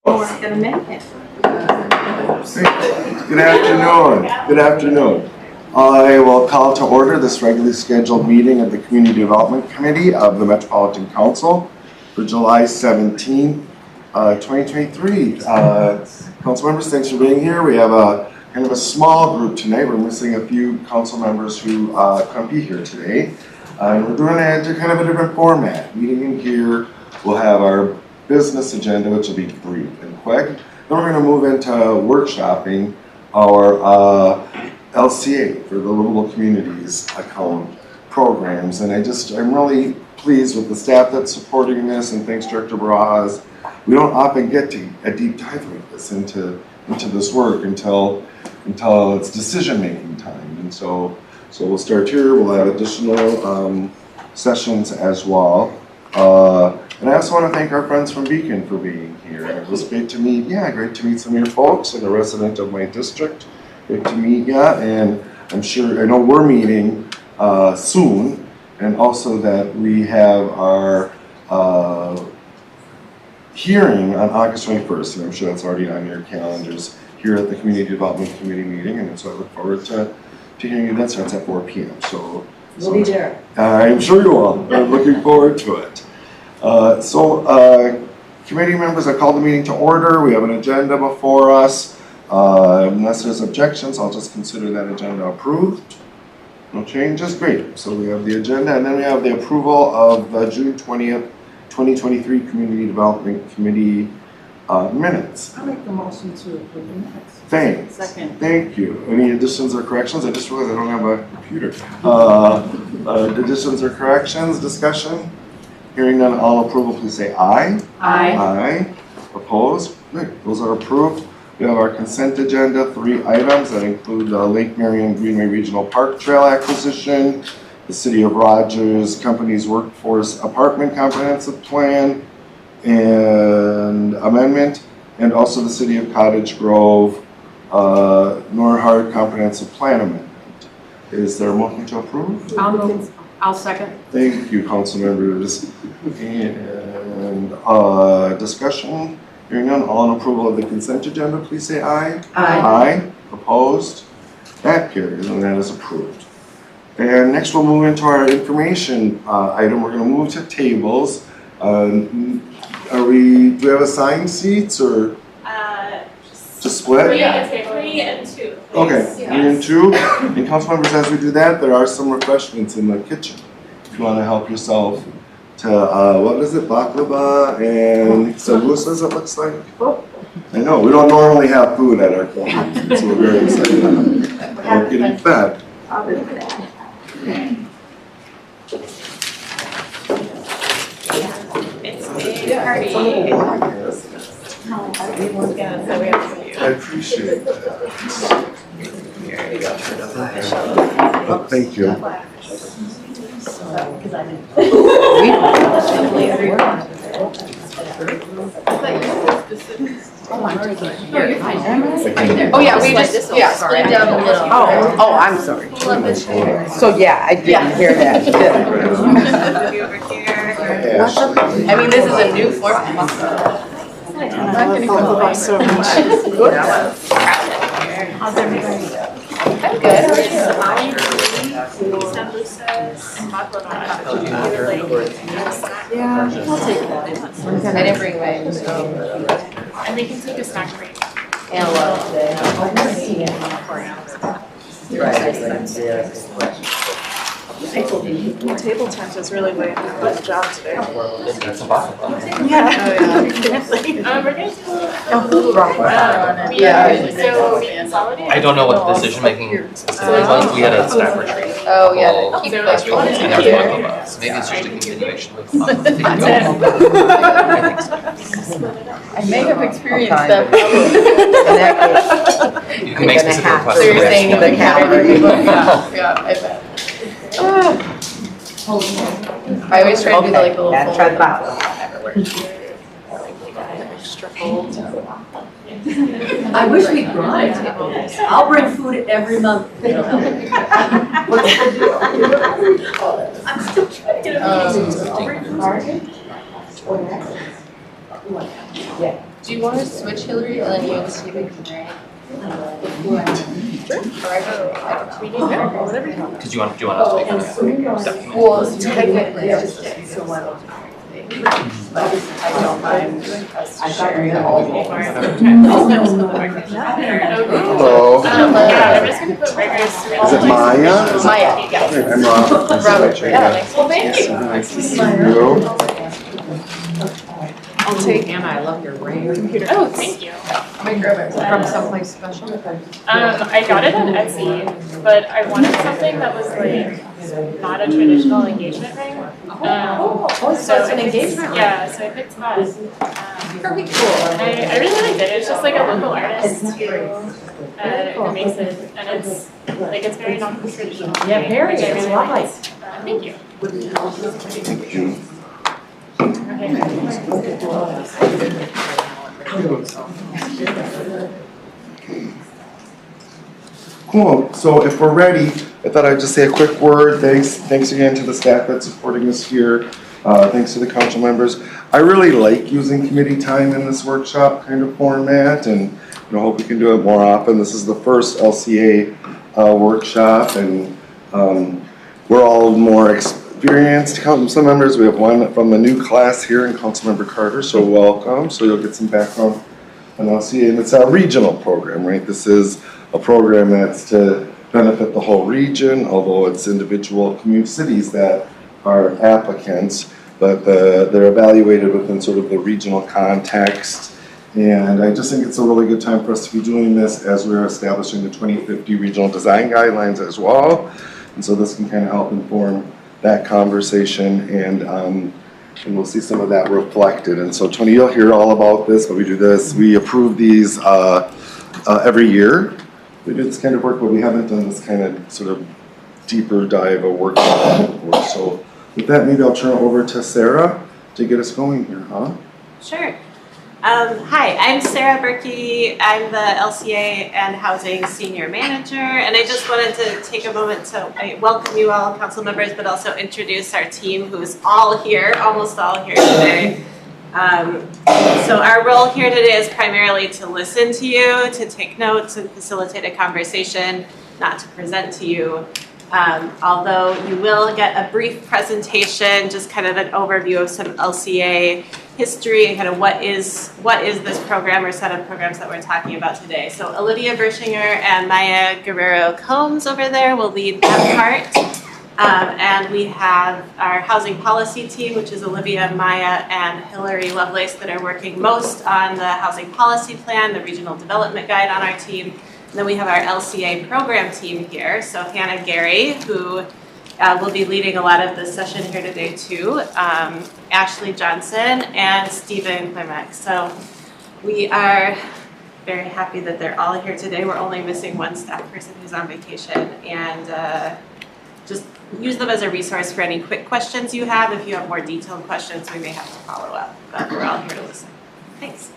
We're gonna make it. Good afternoon. Good afternoon. I will call to order this regularly scheduled meeting of the Community Development Committee of the Metropolitan Council for July 17, 2023. Council members, thanks for being here. We have a kind of a small group tonight. We're missing a few council members who couldn't be here today. We're doing it in kind of a different format. Meeting in here, we'll have our business agenda, which will be brief and quick. Then we're going to move into workshopping our LCA for the Livable Communities account programs. And I'm really pleased with the staff that's supporting this, and thanks Director Barajas. We don't often get to a deep dive like this into this work until it's decision-making time. And so we'll start here. We'll have additional sessions as well. And I also want to thank our friends from Beacon for being here. It was great to meet some of your folks and a resident of my district. Great to meet you, and I know we're meeting soon, and also that we have our hearing on August 21st, and I'm sure that's already on your calendars here at the Community Development Committee meeting, and so I look forward to hearing you. That starts at 4 p.m. So We'll be there. I'm sure you will. I'm looking forward to it. Committee members, I call the meeting to order. We have an agenda before us. Unless there's objections, I'll just consider that agenda approved. No changes, great. So we have the agenda, and then we have the approval of the June 20th, 2023 Community Development Committee minutes. I'll make the motion to approve the minutes. Thanks. Second. Thank you. Any additions or corrections? I just realized I don't have a computer. Additions or corrections, discussion? Hearing none, all approval, please say aye. Aye. Aye. Opposed? Good. Those are approved. We have our consent agenda, 3 items that include the Lake Marion Greenway Regional Park Trail acquisition, the City of Rogers Company's Workforce Apartment Comprehensive Plan and Amendment, and also the City of Cottage Grove Norhart Comprehensive Plan Amendment. Is there a motion to approve? I'll move. I'll second. Thank you, council members. And discussion. Hearing none, all in approval of the consent agenda, please say aye. Aye. Aye. Opposed? That carries, and that is approved. And next we'll move into our information item. We're going to move to tables. Do we have assigned seats or to split? 3 and 2. Okay, Please. 3 and 2. And council members, as we do that, there are some refreshments in the kitchen. If you want to help yourself to, what is it, baklava and samosas, it looks like? I know, we don't normally have food at our community, so we're very excited about getting fed. It's a party. Yeah, so we have some. I appreciate that. Oh, thank you. Oh yeah, we just Split down a little. Oh, I'm sorry. So yeah, I didn't hear that. Over here. I mean, this is a new format. So much. How's everybody? I'm good. How are you? Samosas and baklava. Yeah, I'll take that. I didn't bring my so. And they can take a snack break. And Table tent is really way good job today. That's a bottle. Yeah. We're going to Yeah. So we consolidate. I don't know what the decision making system is. We had a staff retreat. Oh yeah, keep Last week, and there was here. one of us. Maybe it's just a continuation of I may have experienced that problem. You can make specific requests. So you're saying the calorie. Yeah, I bet. I always try to do the little Yeah, try the bottle. Extra fold. I wish we brought it. I'll bring food every month. It'll help. What's the deal? I'm still trying to get a piece. I'll bring food. Yeah. Do you want to switch Hillary and then you and Steven can drag? We do whatever you want. Did you want us to make a Well, technically, I don't mind us sharing all the Hello. Yeah, I'm just gonna put rigorous. Is it Maya? Maya, yeah. I'm Rob. Robert, yeah, well, thank you. Nice to see you. I'll take Anna, I love your ring. Oh, thank you. My grandma, from someplace special. I got it on Etsy, but I wanted something that was like not a traditional engagement ring. So it's an engagement ring. Yeah, so I picked that. Pretty cool. And I really liked it. It's just like a local artist who makes it, and it's like it's very non-traditional. Yeah, very, which I it's really lovely. liked. Thank you. Thank you. Cool, so if we're ready, I thought I'd just say a quick word. Thanks again to the staff that's supporting us here. Thanks to the council members. I really like using committee time in this workshop kind of format, and hope we can do it more often. This is the first LCA workshop, and we're all more experienced council members. We have one from the new class here in Councilmember Carter, so welcome. So you'll get some background on LCA, and it's a regional program, right? This is a program that's to benefit the whole region, although it's individual community cities that are applicants, but they're evaluated within sort of the regional context. And I just think it's a really good time for us to be doing this as we're establishing the 2050 regional design guidelines as well. And so this can kind of help inform that conversation, and we'll see some of that reflected. And so Tony, you'll hear all about this, but we do this. We approve these every year. We do this kind of work, but we haven't done this kind of sort of deeper dive of work before. So with that, maybe I'll turn it over to Sarah to get us going here, huh? Sure. Hi, I'm Sarah Berke. I'm the LCA and Housing Senior Manager, and I just wanted to take a moment to welcome you all, council members, but also introduce our team who's all here, almost all here today. So our role here today is primarily to listen to you, to take notes and facilitate a conversation, not to present to you. Although you will get a brief presentation, just kind of an overview of some LCA history and kind of what is this program or set of programs that we're talking about today. So Olivia Bershinger and Maya Guerrero Combs over there will lead that part. And we have our housing policy team, which is Olivia, Maya, and Hillary Lovelace, that are working most on the housing policy plan, the regional development guide on our team. And then we have our LCA program team here. So Hannah Gary, who will be leading a lot of the session here today too, Ashley Johnson, and Stephen Klimek. So we are very happy that they're all here today. We're only missing one staff person who's on vacation, and just use them as a resource for any quick questions you have. If you have more detailed questions, we may have to follow up, but we're all here to listen. Thanks.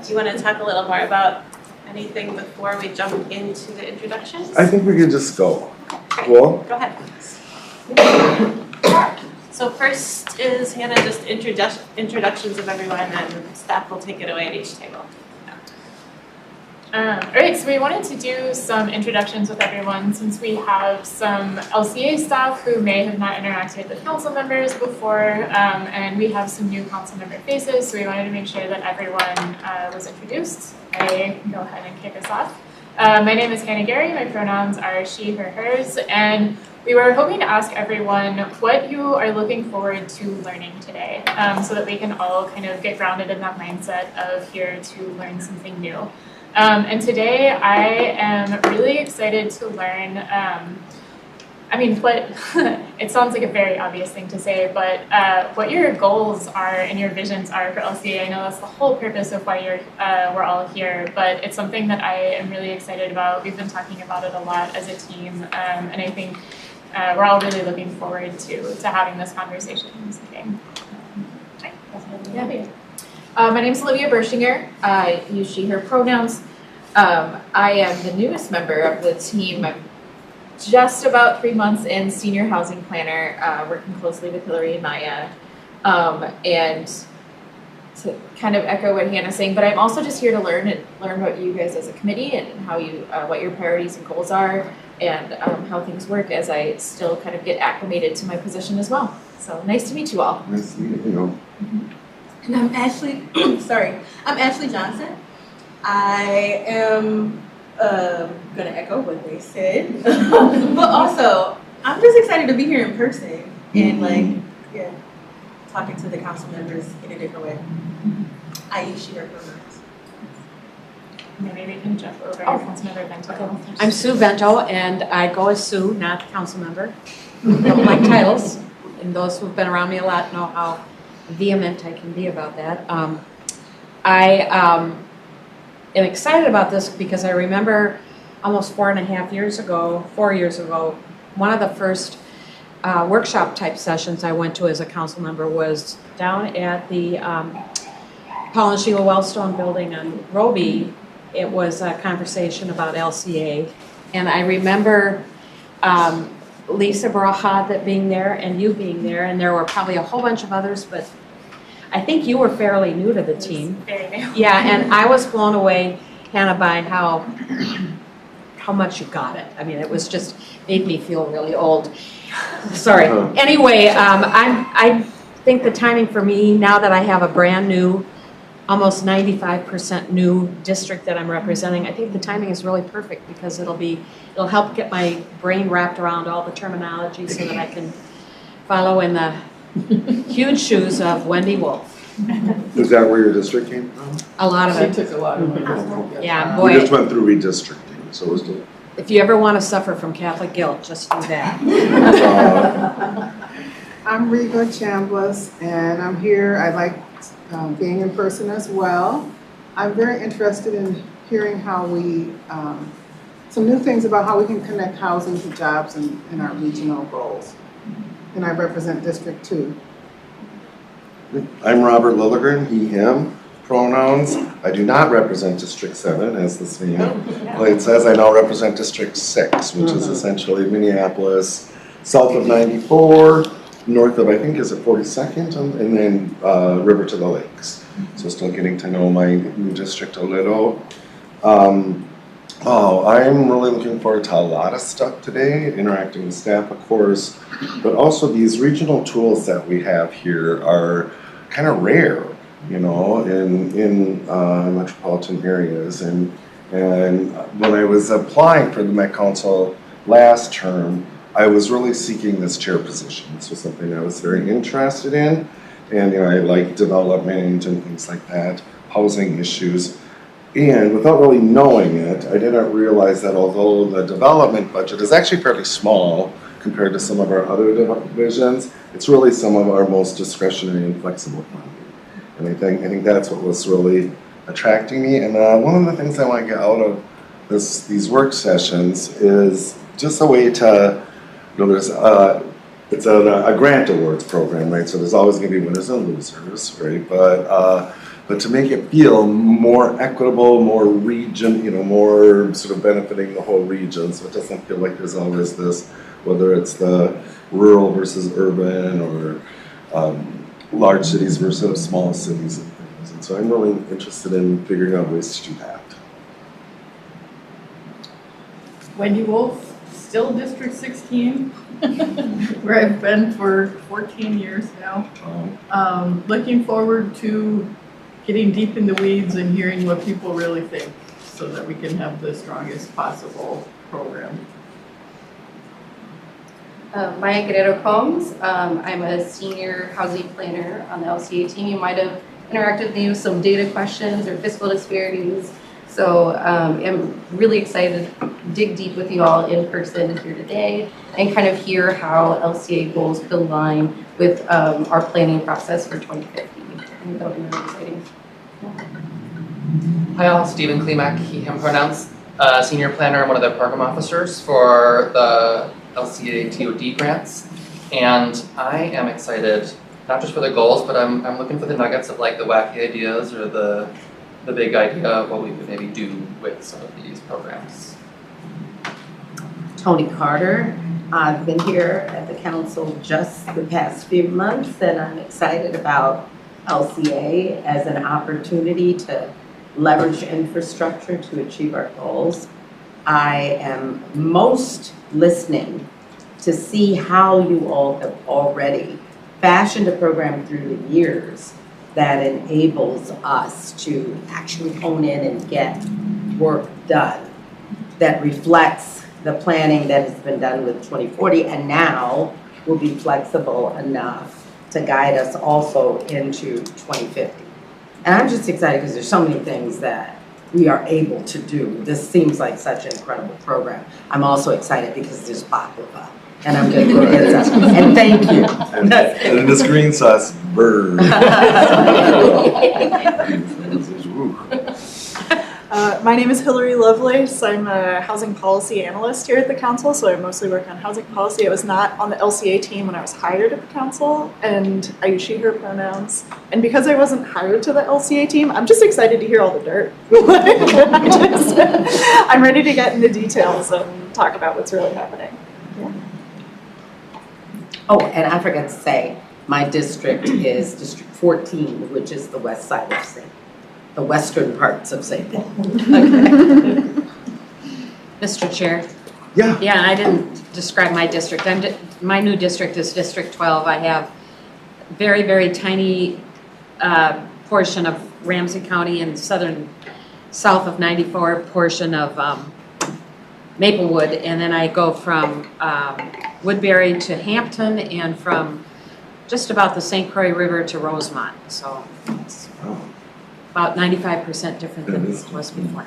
Do you want to talk a little more about anything before we jump into the introductions? I think we could just go. Okay, Cool. go ahead. So first is Hannah, just introductions of everyone, and staff will take it away at each table. All right, so we wanted to do some introductions with everyone since we have some LCA staff who may have not interacted with council members before, and we have some new council member faces, so we wanted to make sure that everyone was introduced. I can go ahead and kick us off. My name is Hannah Gary, my pronouns are she, her, hers, and we were hoping to ask everyone what you are looking forward to learning today, so that we can all kind of get grounded in that mindset of here to learn something new. And today I am really excited to learn, it sounds like a very obvious thing to say, but what your goals are and your visions are for LCA. I know that's the whole purpose of why we're all here, but it's something that I am really excited about. We've been talking about it a lot as a team, and I think we're all really looking forward to having this conversation this evening. My name is Olivia Bershinger. I use she, her pronouns. I am the newest member of the team. I'm just about 3 months in, senior housing planner, working closely with Hillary and Maya. And to kind of echo what Hannah's saying, but I'm also just here to learn about you guys as a committee and how you, what your priorities and goals are, and how things work as I still kind of get acclimated to my position as well. So nice to meet you all. Nice to meet you. And I'm Ashley, I'm Ashley Johnson. I am gonna echo what they said, but also I'm just excited to be here in person and talking to the council members in a different way. I use she, her pronouns. Maybe we can jump over Councilmember Bento. I'm Sue Bento, and I go as Sue, not council member. Don't like titles, and those who've been around me a lot know how vehement I can be about that. I am excited about this because I remember almost 4 years ago, one of the first workshop type sessions I went to as a council member was down at the Paul and Sheila Wellstone building on Roby. It was a conversation about LCA, and I remember Lisa Baraha being there and you being there, and there were probably a whole bunch of others, but I think you were fairly new to the team. Very new. Yeah, and I was blown away, Hannah, by how much you got it. I mean, it was just made me feel really old. Sorry. Anyway, I think the timing for me, now that I have a brand new, almost 95% new district that I'm representing, I think the timing is really perfect because it'll help get my brain wrapped around all the terminology so that I can follow in the huge shoes of Wendy Wolf. Is that where your district came from? A lot of it. She took a lot of it. Yeah, We just boy, went through redistricting, so it was good. if you ever want to suffer from Catholic guilt, just do that. I'm Reva Chambliss, and I'm here. I like being in person as well. I'm very interested in hearing how we, some new things about how we can connect housing to jobs and our regional goals. And I represent District 2. I'm Robert Lilligren, he, him, pronouns. I do not represent District 7, as the same plate says. I now represent District 6, which is essentially Minneapolis, south of 94, north of, I think, is it 42nd, and then River to the Lakes. So still getting to know my new district a little. I'm really looking forward to a lot of stuff today, interacting with staff, of course, but also these regional tools that we have here are kind of rare, you know, in metropolitan areas. And when I was applying for the Met Council last term, I was really seeking this chair position. This was something I was very interested in, and you know, I like development and things like that, housing issues. And without really knowing it, I didn't realize that although the development budget is actually fairly small compared to some of our other divisions, it's really some of our most discretionary and flexible funding. And I think that's what was really attracting me. And one of the things I want to get out of these work sessions is just a way to, you know, there's it's a grant awards program, right? So there's always going to be winners and losers, right? But to make it feel more equitable, more region, you know, more sort of benefiting the whole region, so it doesn't feel like there's always this, whether it's the rural versus urban or large cities versus small cities and things. And so I'm really interested in figuring out ways to do that. Wendy Wolf, still District 16, where I've been for 14 years now. Looking forward to getting deep in the weeds and hearing what people really think so that we can have the strongest possible program. Maya Guerrero Combs. I'm a senior housing planner on the LCA team. You might have interacted with me with some data questions or fiscal disparities. So I'm really excited to dig deep with you all in person here today and kind of hear how LCA goals could align with our planning process for 2050. I think that'll be really exciting. Hi all, Stephen Klimak, he, him pronouns, senior planner and one of the program officers for the LCA TOD grants. And I am excited, not just for the goals, but I'm looking for the nuggets of like the wacky ideas or the big idea of what we could maybe do with some of these programs. Tony Carter, I've been here at the council just the past few months, and I'm excited about LCA as an opportunity to leverage infrastructure to achieve our goals. I am most listening to see how you all have already fashioned a program through the years that enables us to actually hone in and get work done that reflects the planning that has been done with 2040 and now will be flexible enough to guide us also into 2050. And I'm just excited because there's so many things that we are able to do. This seems like such an incredible program. I'm also excited because there's baklava. And I'm going to go get some. And thank you. And this green sauce, bird. My name is Hillary Lovelace. I'm a housing policy analyst here at the council, so I mostly work on housing policy. I was not on the LCA team when I was hired at the council, and I use she, her pronouns. And because I wasn't hired to the LCA team, I'm just excited to hear all the dirt. I'm ready to get into details and talk about what's really happening. Yeah. Oh, and I forgot to say, my district is District 14, which is the west side of St. The western parts of St. Paul. Okay. Mr. Chair. Yeah. Yeah, I didn't describe my district. My new district is District 12. I have very, very tiny portion of Ramsey County and south of 94 portion of Maplewood, and then I go from Woodbury to Hampton and from just about the St. Croix River to Rosemont. So it's about 95% different than it was before.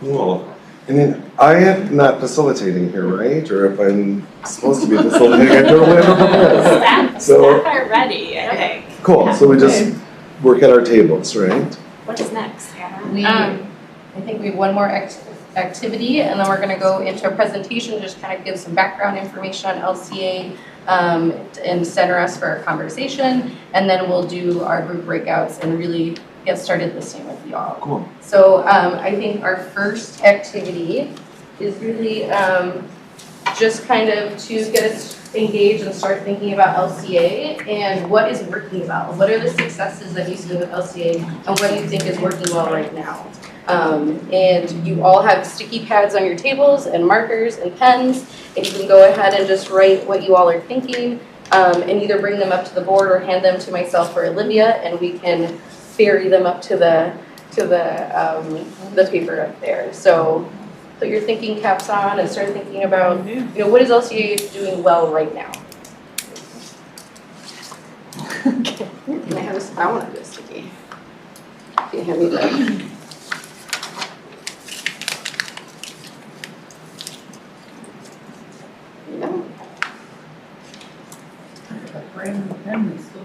Cool. And then I am not facilitating here, right? Or if I'm supposed to be facilitating, I don't remember. Staff are ready, I think. Cool. So we just work at our tables, right? What is next, Anna? I think we have one more activity, and then we're going to go into a presentation, just kind of give some background information on LCA and center us for our conversation, and then we'll do our group breakouts and really get started listening with y'all. Cool. So I think our first activity is really just kind of to get us engaged and start thinking about LCA and what is working well. What are the successes that you see with LCA, and what do you think is working well right now? And you all have sticky pads on your tables and markers and pens, and you can go ahead and just write what you all are thinking, and either bring them up to the board or hand them to myself or Olivia, and we can ferry them up to the paper up there. So put your thinking caps on and start thinking about, what is LCA doing well right now? Okay. Can I have this? I want to do a sticky. Can you hand me that?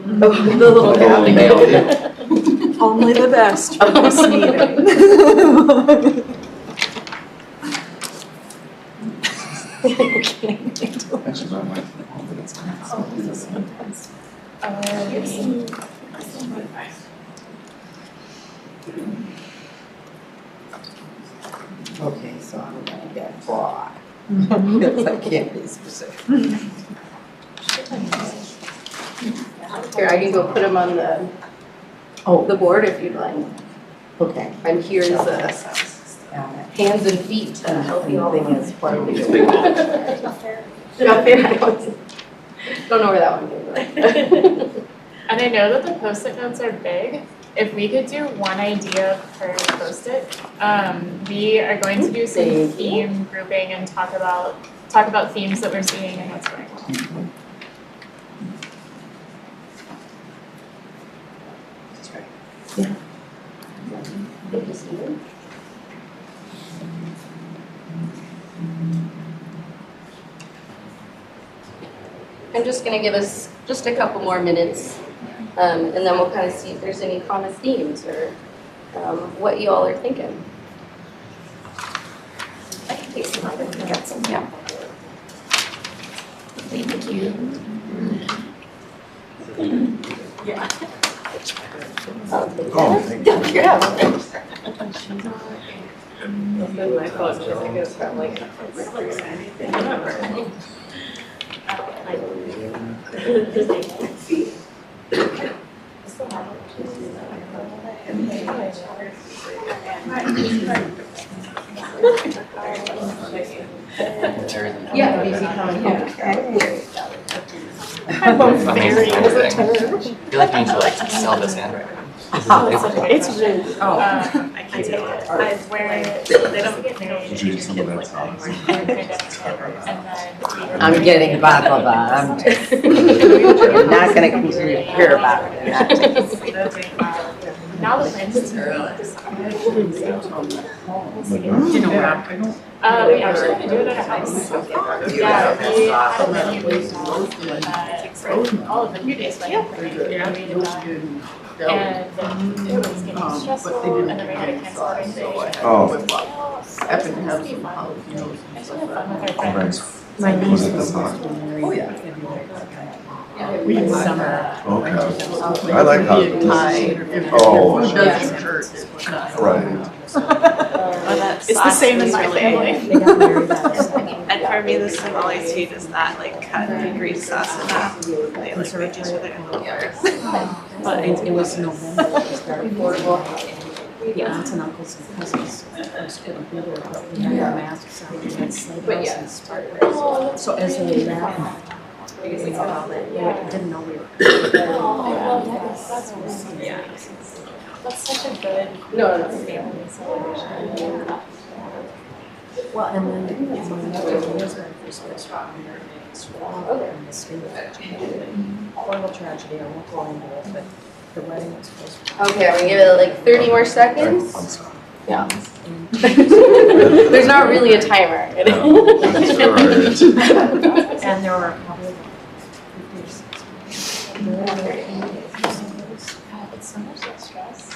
The little Only the best for this meeting. Okay, so I'm going to get broad. Because I can't be specific. Here, I can go put them on the board if you'd like. Okay. I'm here as a hands and feet to help you all. Thing is what are we doing? Don't know where that one came from. And I know that the Post-it notes are big. If we could do one idea per Post-it, we are going to do some theme grouping and talk about themes that we're seeing and what's going on. Yeah. Thank you, Stephen. I'm just going to give us just a couple more minutes, and then we'll kind of see if there's any common themes or what you all are thinking. I can take some other got some. Yeah. Thank you. Yeah. Oh, thank you. Yeah. Then my phone just like it's got like Yeah, easy coming. my phone's very I feel like you need to like sell this handwriting. it's really I can't take it. I where they don't get married. Did you eat some of that sauce? I'm getting baklava. I'm just, you're not gonna continue to hear about it. Now the plans is we actually had to do it at a house. Yeah, we had a menu all of the few days like and it was getting stressful and then we had to cancel everything. Oh. Epic have some jalapenos and stuff like that. Nice. My niece Was it was this supposed hot? to be married. Oh, yeah. We had summer. Okay. I like hot. Be a tie. If Oh, your food sure. doesn't hurt, it's not. Right. it's the same in my family. They got married that summer. And for me, the Somali tea does not like cut the grease sauce enough. They like they just put it in the water. But it was November, it was very affordable. The aunts and uncles and cousins couldn't be there, but we had our masks on, we had sleigh bells and sparklers. So as they left, we didn't know we were. That's such a good family celebration. Well, and then my nephew was very first restaurant here in Swallow in the state of Virginia. Horrible tragedy, I won't go into it, but the wedding was supposed to be. Okay, I'm gonna give it like 30 more seconds. I'm sorry. Yeah. There's not really a timer. That's all right. And there were probably 50 It's so much less stress.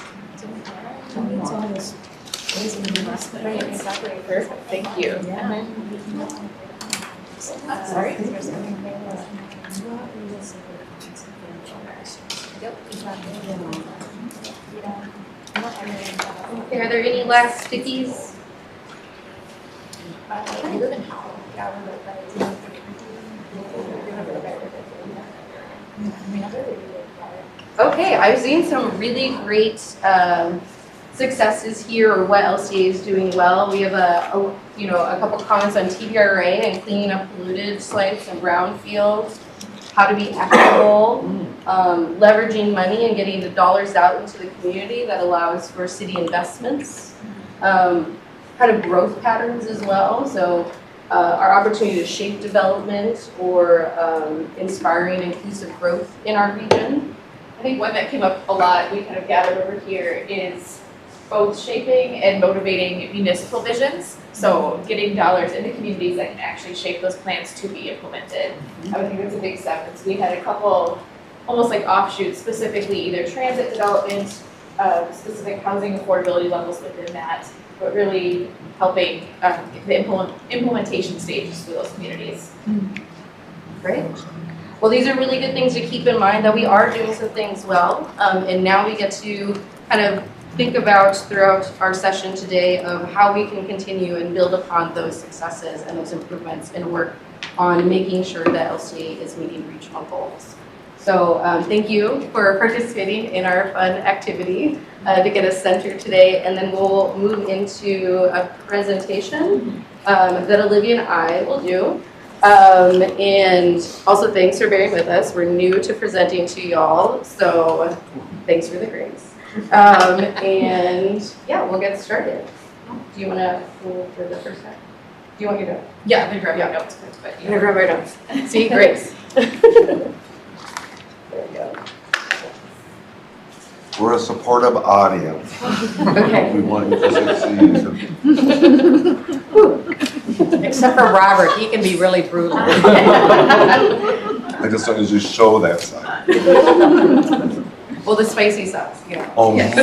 It's always Right, exactly. Perfect. Thank you. Sorry. Okay, are there any last stickies? You live in Howell. Yeah, we live Okay, I've seen some really great successes here, or what LCA is doing well. We have a couple comments on TBRA and cleaning up polluted sites and brownfields, how to be equitable, leveraging money and getting the dollars out into the community that allows for city investments, kind of growth patterns as well. So our opportunity to shape development or inspiring inclusive growth in our region. I think one that came up a lot, we kind of gathered over here, is both shaping and motivating municipal visions. So getting dollars into communities that can actually shape those plans to be implemented. I would think that's a big step. And so we had a couple almost like offshoots, specifically either transit development, specific housing affordability levels within that, but really helping the implementation stages for those communities. Great. Well, these are really good things to keep in mind, that we are doing some things well, and now we get to kind of think about throughout our session today of how we can continue and build upon those successes and those improvements and work on making sure that LCA is meeting regional goals. So thank you for participating in our fun activity to get us centered today, and then we'll move into a presentation that Olivia and I will do. And also thanks for bearing with us. We're new to presenting to y'all, so thanks for the grace. And yeah, we'll get started. Do you want to go for the first time? Do you want your note? Yeah, I'm gonna grab your notes, but I'm gonna grab our notes. See, Grace. There we go. We're a supportive audience. Okay. We want you to succeed. Except for Robert, he can be really brutal. I just wanted to show that side. well, the spicy sauce, yeah. Oh, Yes.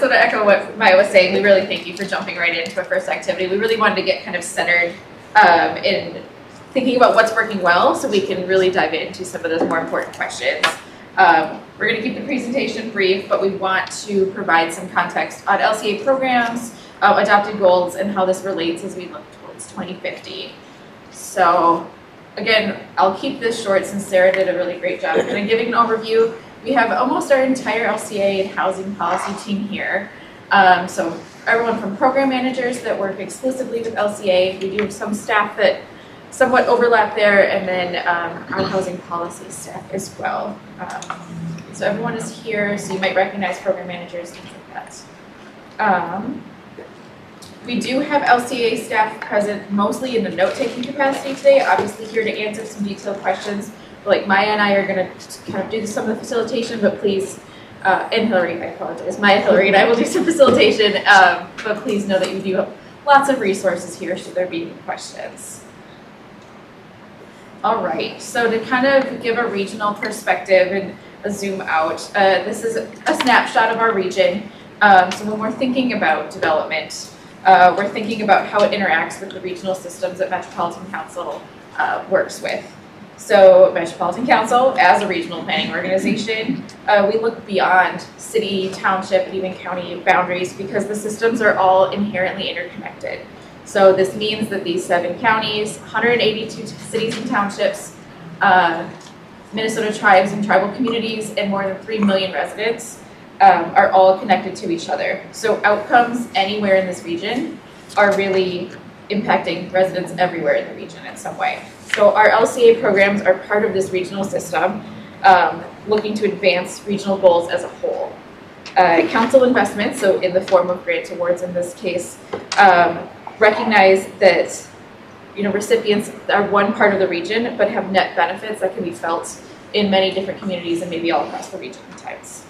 So to echo what Maya was saying, we really thank you for jumping right into our first activity. We really wanted to get kind of centered in thinking about what's working well so we can really dive into some of those more important questions. We're going to keep the presentation brief, but we want to provide some context on LCA programs, adopted goals, and how this relates as we look towards 2050. So again, I'll keep this short since Sarah did a really great job of kind of giving an overview. We have almost our entire LCA and housing policy team here. So everyone from program managers that work exclusively with LCA, we do have some staff that somewhat overlap there, and then our housing policy staff as well. So everyone is here, so you might recognize program managers, things like that. We do have LCA staff present mostly in the note-taking capacity today, obviously here to answer some detailed questions. Like Maya and I are going to kind of do some of the facilitation, but please, and Hillary, I apologize, Maya, Hillary, and I will do some facilitation, but please know that you do have lots of resources here should there be any questions. All right, so to kind of give a regional perspective and a zoom out, this is a snapshot of our region. So when we're thinking about development, we're thinking about how it interacts with the regional systems that Metropolitan Council works with. So Metropolitan Council, as a regional planning organization, we look beyond city, township, and even county boundaries because the systems are all inherently interconnected. So this means that these 7 counties, 182 cities and townships, Minnesota tribes and tribal communities, and more than 3 million residents are all connected to each other. So outcomes anywhere in this region are really impacting residents everywhere in the region in some way. So our LCA programs are part of this regional system, looking to advance regional goals as a whole. Council investments, so in the form of grant awards in this case, recognize that recipients are one part of the region, but have net benefits that can be felt in many different communities and maybe all across the region at times.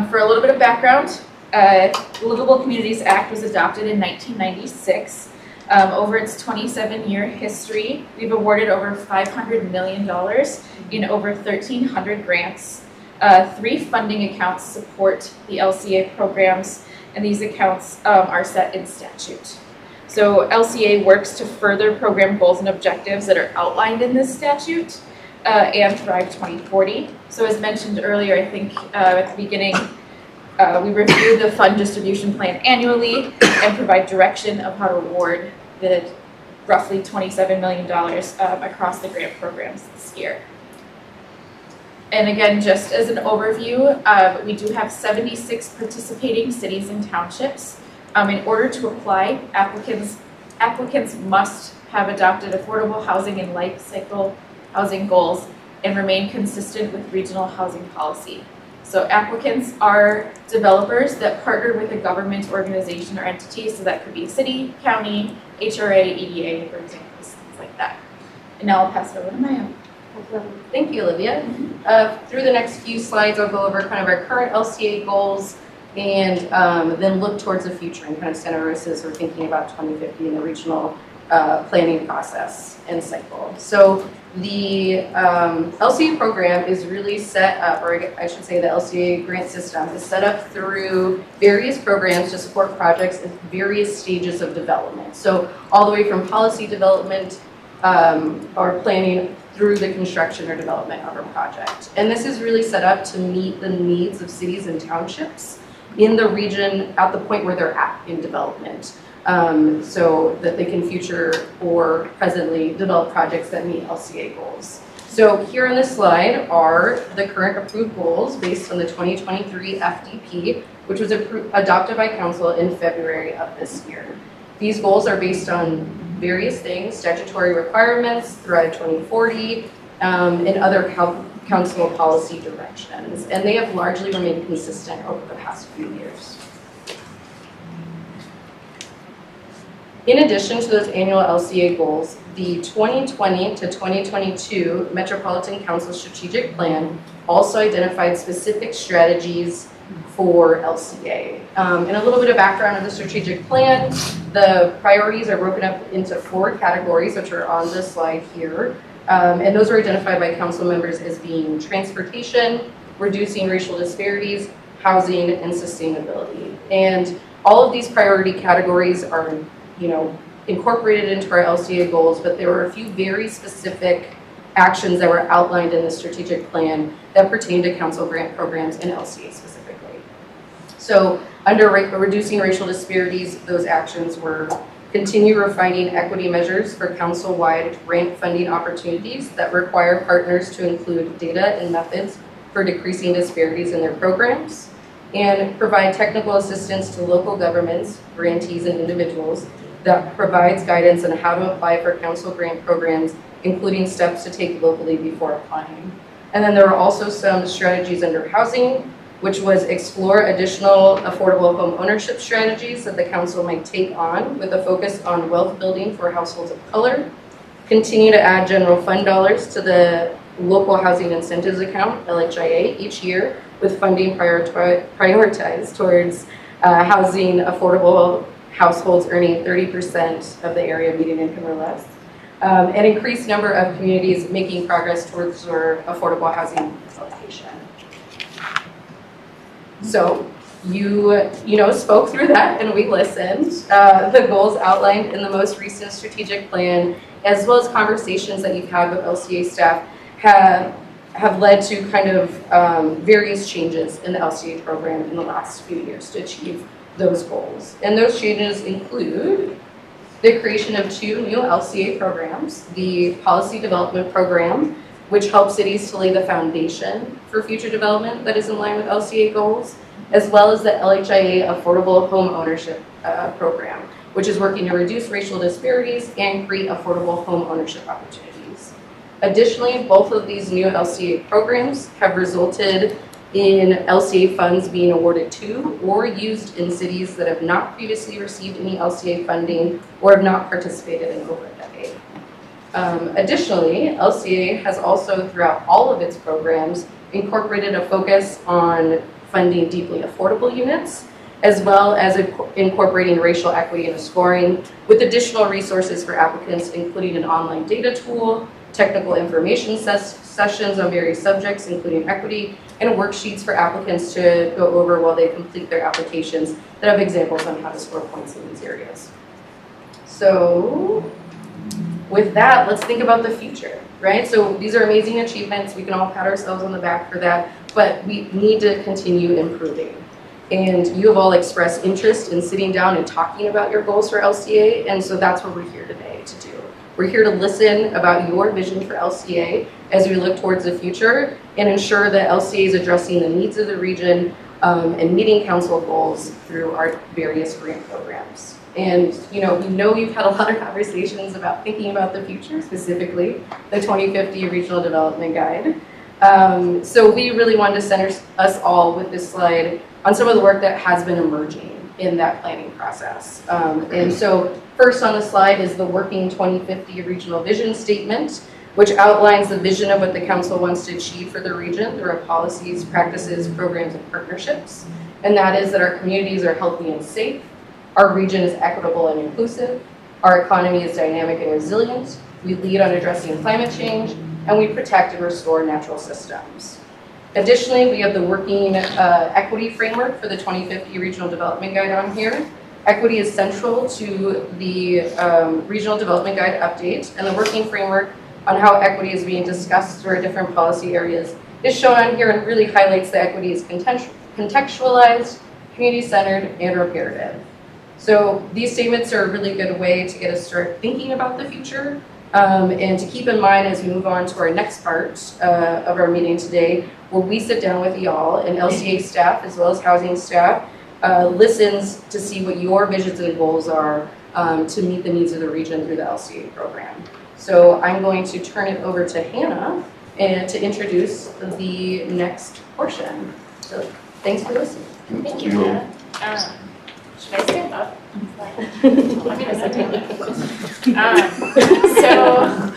For a little bit of background, the Livable Communities Act was adopted in 1996. Over its 27-year history, we've awarded over $500 million in over 1,300 grants. 3 funding accounts support the LCA programs, and these accounts are set in statute. So LCA works to further program goals and objectives that are outlined in this statute and Thrive 2040. So as mentioned earlier, I think at the beginning, we review the fund distribution plan annually and provide direction of how to award the roughly $27 million across the grant programs this year. And again, just as an overview, we do have 76 participating cities and townships. In order to apply, applicants must have adopted affordable housing and life cycle housing goals and remain consistent with regional housing policy. So applicants are developers that partner with a government organization or entity, so that could be city, county, HRA, EDA, for example, things like that. And now I'll pass it over to Maya. Thank you, Olivia. Through the next few slides, I'll go over kind of our current LCA goals and then look towards the future and kind of center us as we're thinking about 2050 in the regional planning process and cycle. So the LCA program is really set up, or I should say the LCA grant system is set up through various programs to support projects at various stages of development. So all the way from policy development or planning through the construction or development of a project. And this is really set up to meet the needs of cities and townships in the region at the point where they're at in development, so that they can future or presently develop projects that meet LCA goals. So here on this slide are the current approved goals based on the 2023 FDP, which was adopted by Council in February of this year. These goals are based on various things, statutory requirements, Thrive 2040, and other council policy directions, and they have largely remained consistent over the past few years. In addition to those annual LCA goals, the 2020 to 2022 Metropolitan Council Strategic Plan also identified specific strategies for LCA. And a little bit of background on the strategic plan, the priorities are broken up into 4 categories, which are on this slide here. And those were identified by council members as being transportation, reducing racial disparities, housing, and sustainability. And all of these priority categories are, incorporated into our LCA goals, but there were a few very specific actions that were outlined in the strategic plan that pertain to council grant programs and LCA specifically. So under reducing racial disparities, those actions were continue refining equity measures for council-wide grant funding opportunities that require partners to include data and methods for decreasing disparities in their programs, and provide technical assistance to local governments, grantees, and individuals that provides guidance on how to apply for council grant programs, including steps to take locally before applying. And then there were also some strategies under housing, which was explore additional affordable home ownership strategies that the council might take on with a focus on wealth building for households of color, continue to add general fund dollars to the local housing incentives account, LHIA, each year with funding prioritized towards housing affordable households earning 30% of the area median income or less, and increased number of communities making progress towards their affordable housing facilitation. So you spoke through that and we listened. The goals outlined in the most recent strategic plan, as well as conversations that you've had with LCA staff, have led to kind of various changes in the LCA program in the last few years to achieve those goals. And those changes include the creation of 2 new LCA programs, the Policy Development Program, which helps cities to lay the foundation for future development that is in line with LCA goals, as well as the LHIA Affordable Home Ownership Program, which is working to reduce racial disparities and create affordable home ownership opportunities. Additionally, both of these new LCA programs have resulted in LCA funds being awarded to or used in cities that have not previously received any LCA funding or have not participated in over a decade. Additionally, LCA has also, throughout all of its programs, incorporated a focus on funding deeply affordable units, as well as incorporating racial equity into scoring, with additional resources for applicants, including an online data tool, technical information sessions on various subjects, including equity, and worksheets for applicants to go over while they complete their applications that have examples on how to score points in these areas. So with that, let's think about the future, right? So these are amazing achievements. We can all pat ourselves on the back for that, but we need to continue improving. And you have all expressed interest in sitting down and talking about your goals for LCA, and so that's what we're here today to do. We're here to listen about your vision for LCA as we look towards the future and ensure that LCA is addressing the needs of the region and meeting council goals through our various grant programs. And we know you've had a lot of conversations about thinking about the future, specifically the 2050 Regional Development Guide. So we really wanted to center us all with this slide on some of the work that has been emerging in that planning process. And so first on the slide is the Working 2050 Regional Vision Statement, which outlines the vision of what the council wants to achieve for the region through our policies, practices, programs, and partnerships. And that is that our communities are healthy and safe, our region is equitable and inclusive, our economy is dynamic and resilient, we lead on addressing climate change, and we protect and restore natural systems. Additionally, we have the working equity framework for the 2050 Regional Development Guide on here. Equity is central to the Regional Development Guide update, and the working framework on how equity is being discussed through our different policy areas is shown on here and really highlights that equity is contextualized, community-centered, and reparative. So these statements are a really good way to get us start thinking about the future and to keep in mind as we move on to our next part of our meeting today, where we sit down with y'all and LCA staff as well as housing staff listens to see what your visions and goals are to meet the needs of the region through the LCA program. So I'm going to turn it over to Hannah and to introduce the next portion. So thanks for listening. Thank you, Hannah. Should I stand up? Let me just so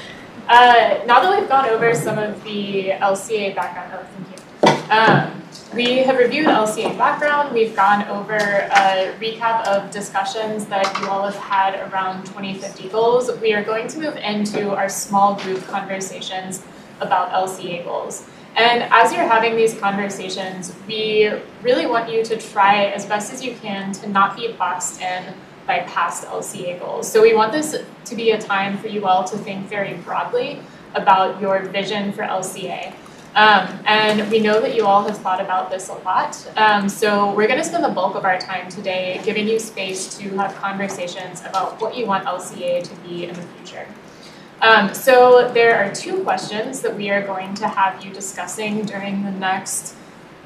now that we've gone over some of the LCA background, thank you. We have reviewed LCA background. We've gone over a recap of discussions that you all have had around 2050 goals. We are going to move into our small group conversations about LCA goals. And as you're having these conversations, we really want you to try as best as you can to not be boxed in by past LCA goals. So we want this to be a time for you all to think very broadly about your vision for LCA. And we know that you all have thought about this a lot. So we're gonna spend the bulk of our time today giving you space to have conversations about what you want LCA to be in the future. So there are 2 questions that we are going to have you discussing during the next,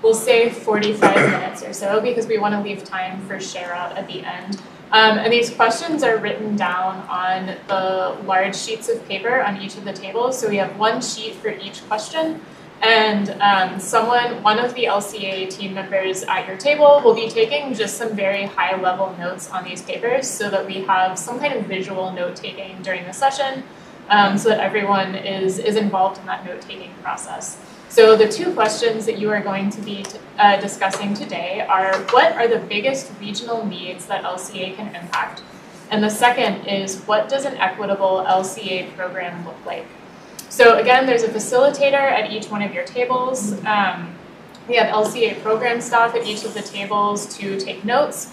we'll say 45 minutes or so, because we want to leave time for share out at the end. And these questions are written down on the large sheets of paper on each of the tables. So we have 1 sheet for each question. And one of the LCA team members at your table will be taking just some very high level notes on these papers so that we have some kind of visual note taking during the session, so that everyone is involved in that note taking process. So the 2 questions that you are going to be discussing today are, what are the biggest regional needs that LCA can impact? And the second is, what does an equitable LCA program look like? So again, there's a facilitator at each one of your tables. We have LCA program staff at each of the tables to take notes.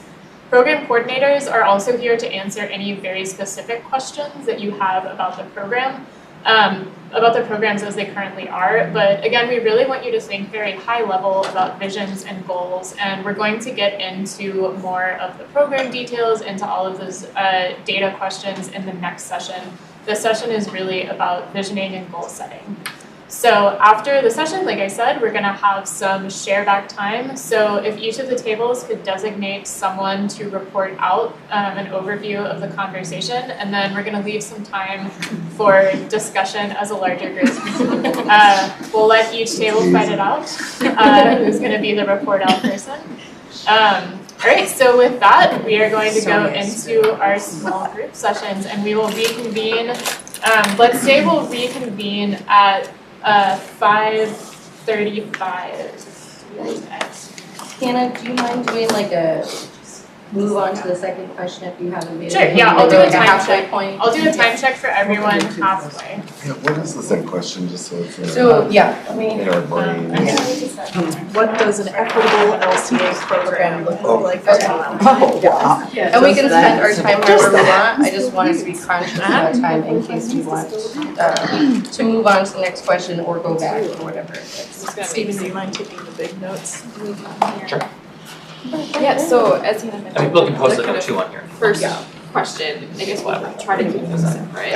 Program coordinators are also here to answer any very specific questions that you have about the program, about the programs as they currently are. But again, we really want you to think very high level about visions and goals, and we're going to get into more of the program details, into all of those data questions in the next session. This session is really about visioning and goal setting. So after the session, like I said, we're gonna have some share back time. So if each of the tables could designate someone to report out an overview of the conversation, and then we're gonna leave some time for discussion as a larger group. We'll let each table fight it out, who's gonna be the report out person. All right, so with that, we are going to go into our small group sessions, and we will reconvene. Let's say we'll reconvene at 5:35. Hannah, do you mind doing like a move on to the second question if you haven't made it? Sure, yeah, I'll do a time check. Point. I'll do a time check for everyone halfway. Yeah, what is the second question, just so it's So, yeah, I mean, in our brains? What does an equitable LCA program look like for Thamman? And we can spend our time wherever we want. I just wanted to be conscious of our time in case we want to move on to the next question or go back or whatever. Stephen, do you mind taking the big notes? Sure. Yeah, so as Hannah mentioned, I mean, we can post the it kind of too on here. first question, I guess we'll try to keep this separate,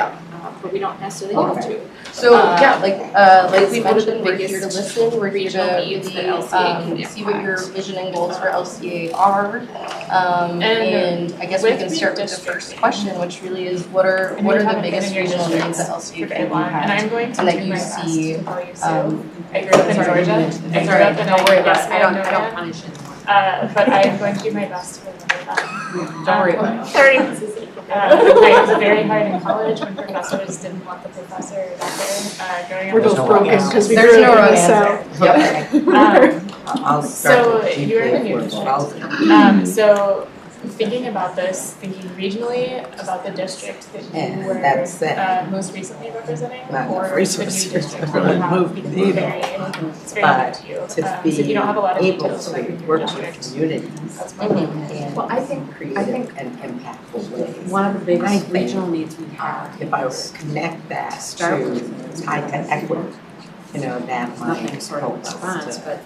but we don't necessarily have to. So, like we What are the mentioned, we're here to biggest listen, we're here regional to needs really, that LCA can see what your impact. vision and goals for LCA are. And I guess we can start with the first question, which really is, what are the biggest regional needs that LCA can And impact? I'm going to And that do you my best see, to tell you soon. I grew up in Georgia. I grew up in Don't worry about it. I don't Illinois. punish anyone. But I am going to do my best to remember that. Don't worry about it. Sorry. It was very hard in college when professors didn't want the professor back there growing up. We're both broken because we There's grew no up in wrong the answer. South. I'll So start with you're in the deeply new affordable district. housing. So thinking about this, thinking regionally about the district that you And were that's it. most recently representing, Not or enough the new resources district to that you really have, move the because needle. it's very But new to you. to So if you don't have a lot of be able details about to your work district, with communities that's my goal. and Well, I think creative and impactful ways. one of the biggest I think, regional needs we have If I were to connect that Start to tied to equity, that might nothing sort of help us response, to but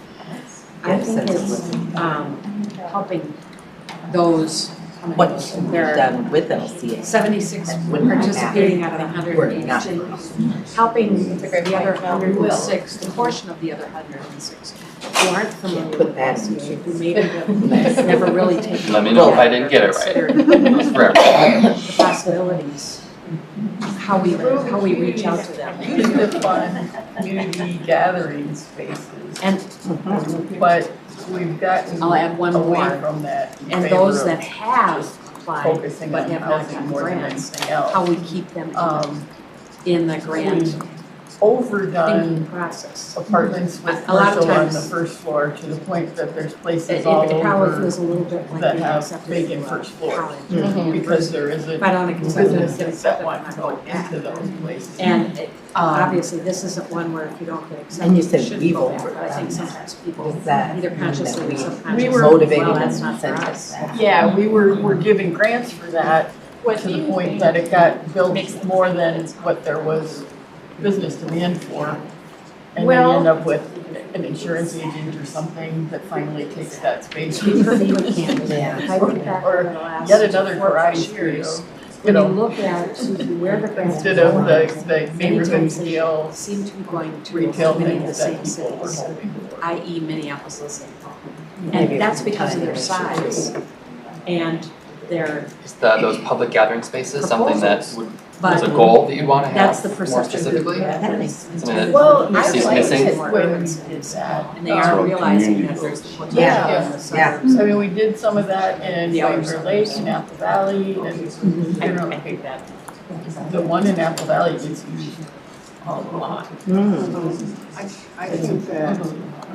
I get a think sense of it's helping those, what can be there are done with LCA. 76 Wouldn't participating out of We're not. 108, helping the other 106, the portion of the other 106 who aren't familiar Put with that LCA, who maybe have never really taken. Let me know if I didn't get it right. Considered the possibilities, how we reach out to them. Used to fund community gathering spaces, And but we've gotten I'll add one away more. from that in And favor those of that have applied focusing but on have not housing gotten more than grants, anything else. how we keep them in the grant We've overdone thinking process. apartments with A lot of commercial on the times- first floor to the point that there's It places all probably over feels a little bit like that being have accepted vacant to first floors. college. because there isn't But on a conceptual businesses that want to go into those places. And obviously, this isn't one where if you don't get accepted, And you you said should we've go back. overdone But I think that. sometimes people Is that either consciously that or we subconsciously. were motivated well, and that's not for us. incentivized? Yeah, we're giving grants for that to the point that it got built more than what there was business to be in for. And then you Well- end up with an insurance agent or something that finally takes that space. Speak for me, you can't. I think back over the last Yet another 4 or 5 karate years, studio, when you look at where the grants instead are of going, the many neighborhood times they scale seem to be going to retail many of the things same that people were cities, hoping for. i.e. Minneapolis and St. Paul. Maybe And that's over because of time their they should size and their, Is that those public gathering spaces something that would, was a but goal that you'd want to have that's the more perception. specifically? That is. Something that Well, you I see liked missing? it when we did that. And they are realizing that there's the potential Yeah. in the suburbs. I mean, we did some of that in The outer White Bear Lake and Apple Valley, and I don't know, the one in Apple Valley gets used a lot. I think that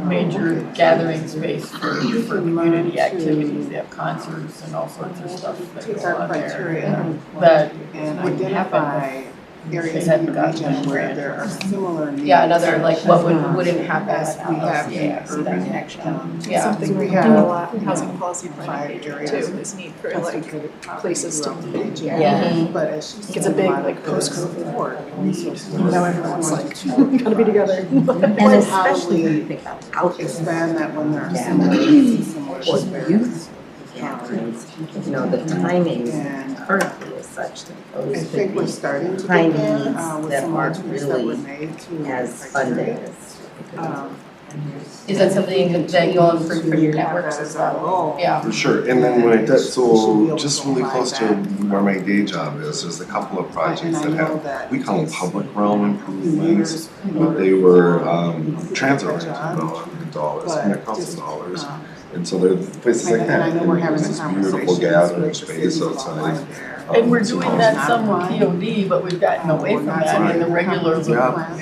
Major gathering space for community activities, they have concerts and all sorts of stuff that take go our on there. criteria That and wouldn't identify happen areas they in hadn't the gotten region that where grant. there are similar needs. Yeah, another, like, what wouldn't happen As at we have LCA, in I see that urban, connection. Yeah. Something we we have, do a lot in you housing know, policy planning 5 too, areas is need for like concentrated property places to throughout the be. region. Yeah. But as she It's said, a big, lot of like, those post-COVID support resources. Now everyone's like, gotta be together. And especially when you think about outreach. Expand that when there are Yeah. similar needs and similar Or disparities. youth gatherings, you know, the timing And currently is such that I those think could we're be starting to tiny get there needs with that some aren't tweaks that were really made to as criteria. funded as. Is that something that you'll improve for your networks as well? Yeah. For sure, and then when I did, so just really close to where my day job is, there's a couple of projects that have, we call them public realm improvements, but they were transit-oriented dollars, and it costs dollars. And so there are places like that, And I know we're and having there's a this beautiful conversation gathering with the space city outside. about there. And we're doing that some with POD, but we've gotten away from that in the regular. Yeah.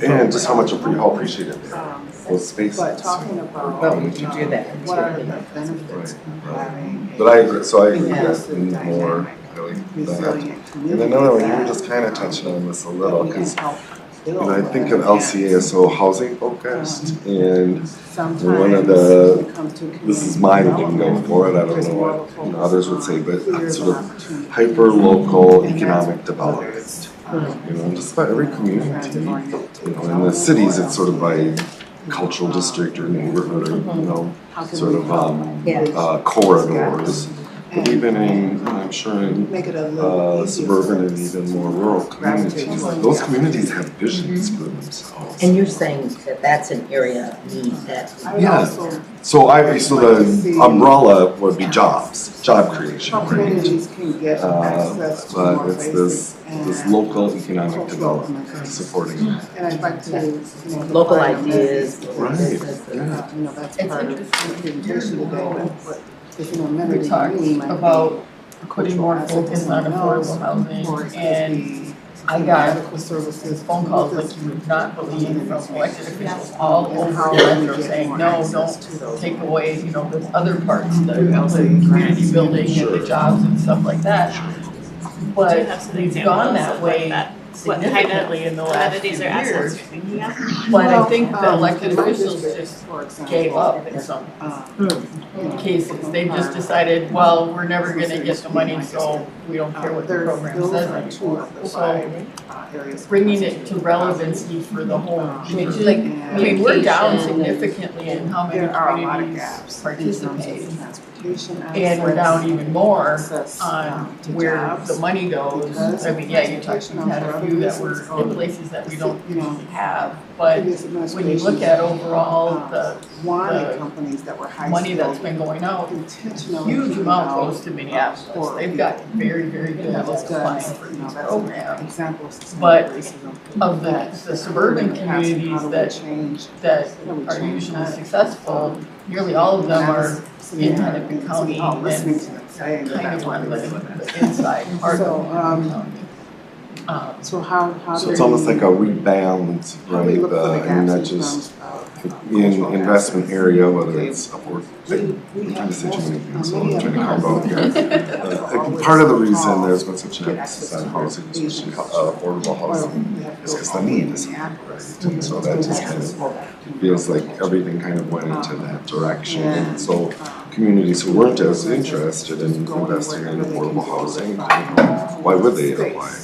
And just how much how appreciated they are, those spaces. But talking about. But we can do that. What are the benefits of having But I agree, so I agree, yes, we need Inclusive, more, dynamic, I like that. resilient And community. another one, you were just kind of touching on this a little, because, You you know, I think of LCA as so housing focused, and Sometimes one of when the, it comes to this is community my development, lingo for it, I don't there's know more what, of a you know, focus others would say, on but clear sort of opportunity. hyper-local And that's economic whether development. it's, You know, just about every community, you know, in the cities, it's sort of by cultural district or neighborhood or, you know, how can sort we of, help corridors. But even in, you know, I'm sure in make it a little easier for suburban and us even more rural communities, those communities have visions for themselves. And you're saying that that's an area of need that. I would Yeah. also So the umbrella would be jobs, job creation, how right? communities can get access to But more it's this basic local economic cultural development things. supporting it. And I'd like to, you know. Local define them ideas, as- local Right, businesses. yeah. You know, that's It's part of the interesting. presentation today, but what is an We amenity talked to me might be about putting more cultural focus assets on to someone else, affordable housing, or it could and be I got medical services. phone calls like you would not believe from elected officials all over Metro saying, no, don't take away, you know, the other parts, the community building and the jobs and stuff like that. But we've gone that way significantly in the last few amenities or assets years. you're thinking of? But I think the elected in my officials district, just for example, gave up in some cases. They just decided, well, we're never gonna get the money, so we don't care what the program those says are two anymore. of the So five areas. bringing it to relevancy for the whole community, like, I mean, we're down significantly in how many There are a lot of communities gaps in participate. terms of transportation And we're down even more access, on to where jobs, the money goes. because I mean, yeah, you talked, you had a few that were in places that we don't usually have. But previous when you look at overall the wanted companies that were high money that's skilled, been going out, intentionally huge putting amount out, goes to Minneapolis. They've got very, very good at because, applying for you know, these that's an programs. example of systemic But racism. of the suburban communities that are usually successful, nearly all of them are in Hennepin County and Listening to them saying that kind that's of what on it is. the inside part So, of Hennepin County. So how do So it's almost like a rebalance, how do we right? look for the I mean, not gaps in just terms of in cultural investment assets? area, whether it's upward, We I'm trying to say too most, many things, so many I'm of trying to them calm down here. Part of the reason there's been such an emphasis on housing, especially affordable housing, is because the need is high, right? And so that just kind of feels like everything kind of went into that direction. And so communities who weren't as interested in investing in affordable housing, why would they apply?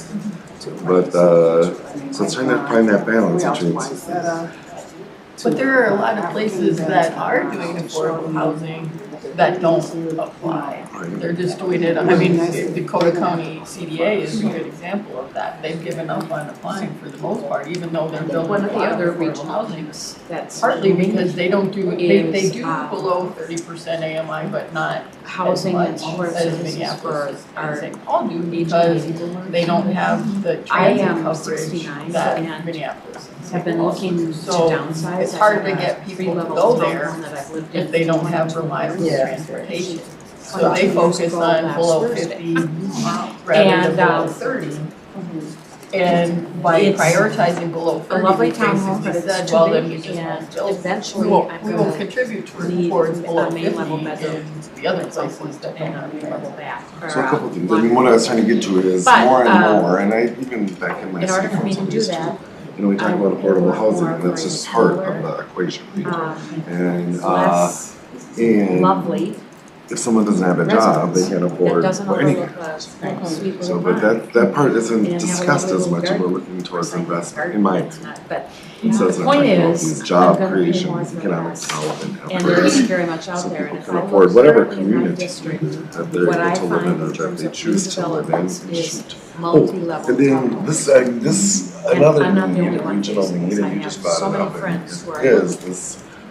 But, so it's trying to find that balance between. But there are a lot of places that are doing affordable housing that don't apply. They're just doing it, I mean, Dakota County CDA is a good example of that. They've given up on applying for the most part, even though they're building One of the other affordable regional housing. that's Partly because they don't do, they do is, below 30% AMI, but not housing as and much support as services for Minneapolis our and St. Paul do because they don't have the I transit am coverage 69 that and Minneapolis. have been looking to So downsize. it's hard to I have get a people to 3-level go there townhome that I've lived in if they don't for have 22 reliable years. transportation. So they focus on last below Thursday. 50 rather than And, below 30. And by It's prioritizing below a 30, lovely we townhome, basically but it's said, too well, then we big, just and won't build. eventually I'm We will gonna contribute need towards below a main 50 level bedroom in the other places that don't and have a main level level. bath. So a couple things. I mean, what I was trying to get to is But, more and more, and I even back in my in order city for me to council do days too. that, You know, we talk I about would affordable want housing, more and that's for a just part of smaller, the equation, right? And less and lovely if someone doesn't have a job, they can't that afford doesn't any overlook kind of a housing. sweet So, little but pond. that part isn't And have a discussed lovely as much, and we're little looking towards garden. investment, in my It's opinion. not, but It says the not point talking about is, these I'm job gonna pay creation, more for economic less. development, And there upgrades. isn't very much out So there, people and if can I afford look whatever currently in my community district, that they're what able I to live find in, in or that terms they of choose to live in, developments and is shoot. multi-level And then townhomes. this, another I'm not the only meeting, one regional facing this. meeting, I you have just so brought it many up, and friends who are is this,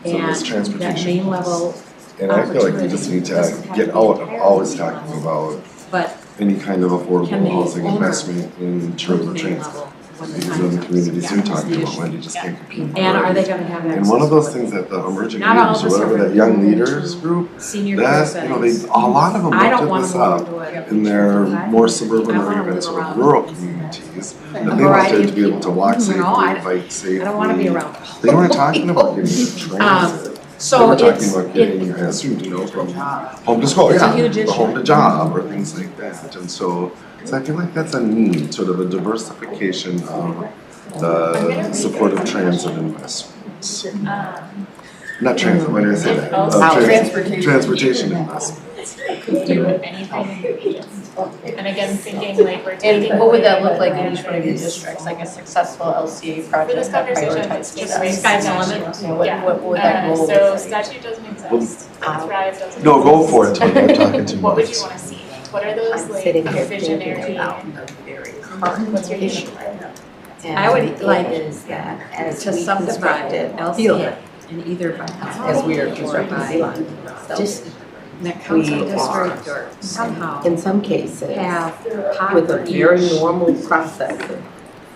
so and this that transportation. main level And I feel like we just need to doesn't have get to be out of entirely always main talking level. about But any kind of Can affordable the housing owner investment in terms of main transit. level when the Because time in the comes. communities you're That's talking the about, issue. when you just can't compete. with And are they others. gonna have access? And one of those to things it? that the emerging Not all leaders, of or us whatever, are that young going leaders to group, Senior care that, you know, settings. a lot of them I don't looked wanna this move up into it. in their more suburban I or wanna even live sort of around rural communities, that a they variety wanted of to be able to people. walk You safely, know, bike safely. I don't wanna be around. They weren't talking about getting transit. So They were talking it's, about getting, I assumed, you know, from home to school, It's a yeah, huge or issue. home to job, or things like that. And so I feel like that's a need, sort of a diversification of the supportive transit investments. Not transit, why did I say that? Transportation investments. Do anything. And again, thinking like we're taking. And what would that look like in each one of your districts, like a successful LCA For project this that conversation, it's prioritizes just that? raised Sky's the statute. limit. You know, what would that goal So look like? statute doesn't exist, thrive doesn't. No, go exist. for it, Tony, I'm talking too What would much. you wanna see? What are those like Sitting here visionary, thinking about a very current what's your issue. vision? And I would it like is that as to we subdivide constructed Field, LCA in either by as we are county or constructing by Zealand, just that council we district are or somehow in some cases, have pot with a for very each normal process of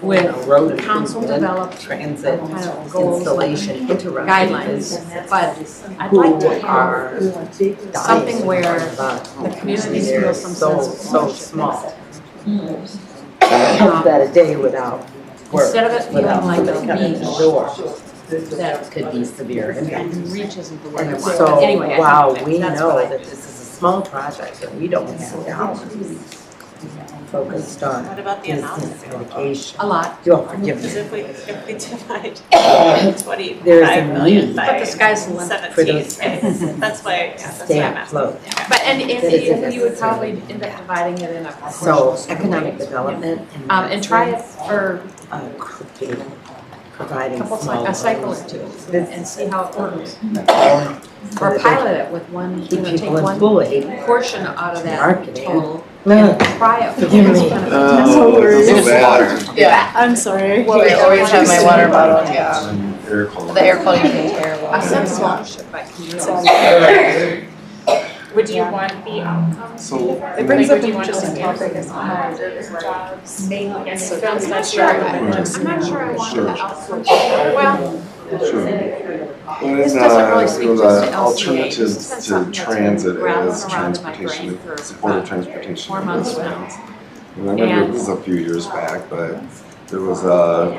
with road council improvement, developed transit, kind of goals, installation, interruptions. guidelines, but I'd like to have something where the communities feel some sense of so ownership. small. That a day without work, Instead of it feeling without like somebody a coming to beach the door, that could be severe impact. reach isn't the word I And want. so, But anyway, I while think we that's know what I- that this is a small project and we don't have dollars focused on What about the business announcement? mitigation. A lot. You'll forgive Because me. if we divide There is 25 a million need by But the sky's the limit for 17, those right? That's why I'm stay asking. afloat. But and That is if you would probably end up dividing it in a So proportional economic way. development And try it for could be providing a couple, small a cycle or loans. two and see how it works. So Or that they pilot it with one, keep take people one employed. portion out of that Marketing. total No, and try it. forgive me. It's kind of Oh, worries. it's so bad. Yeah, I'm sorry. well, I always have my water bottle, yeah. Air quality. The air quality is terrible. a sense of ownership by community. Would you want the outcomes to be So- different? It brings Like, up would an you want interesting to topic. jobs? Again, you feel I'm not statute. sure I want Sure. the outcome. Well, Sure. This doesn't really speak just to LCA. Alternatives This has been to something that's been transit rattling as around in my brain transportation, for supportive about transportation 4 months now. investments. And I remember And- this was a few years back, but there was a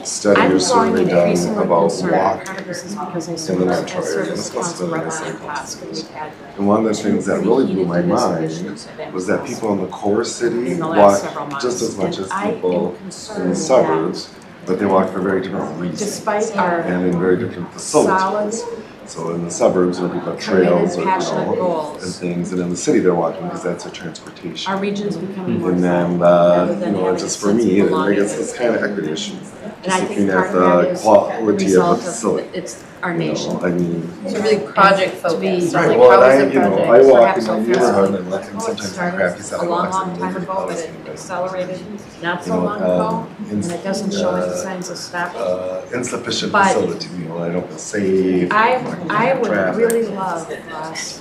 study I'm or growing survey done increasingly about concerned, part walking. of this is because I in serve the as metro area. service This must council have been rep the on same task, and we've had And one of the things that pretty really blew heated my mind discussions at was that people in the core city in the last walk several months. just as much And as I am people in concerned the suburbs, but they walk for very different reasons Despite our and in very different solid facilities. So in the suburbs, it'll be about trails or, passionate and goals. things, and in the city, they're walking because that's their transportation. Our region's becoming more. And then, rather than having just a for sense of me, I belonging. guess it's kind of equity issue. And I Just think looking part at of that the is the quality of the result facility. of, it's our nation. I mean. So really project focused, Right, like well, how and is the project? I walk Perhaps in my so neighborhood fast. and let them sometimes have Started crappy a sidewalks. long, and long time different ago, but housing, it accelerated not so long know, ago, and it doesn't show any signs of stopping. insufficient But facility, I don't feel safe. I would traffic. really love us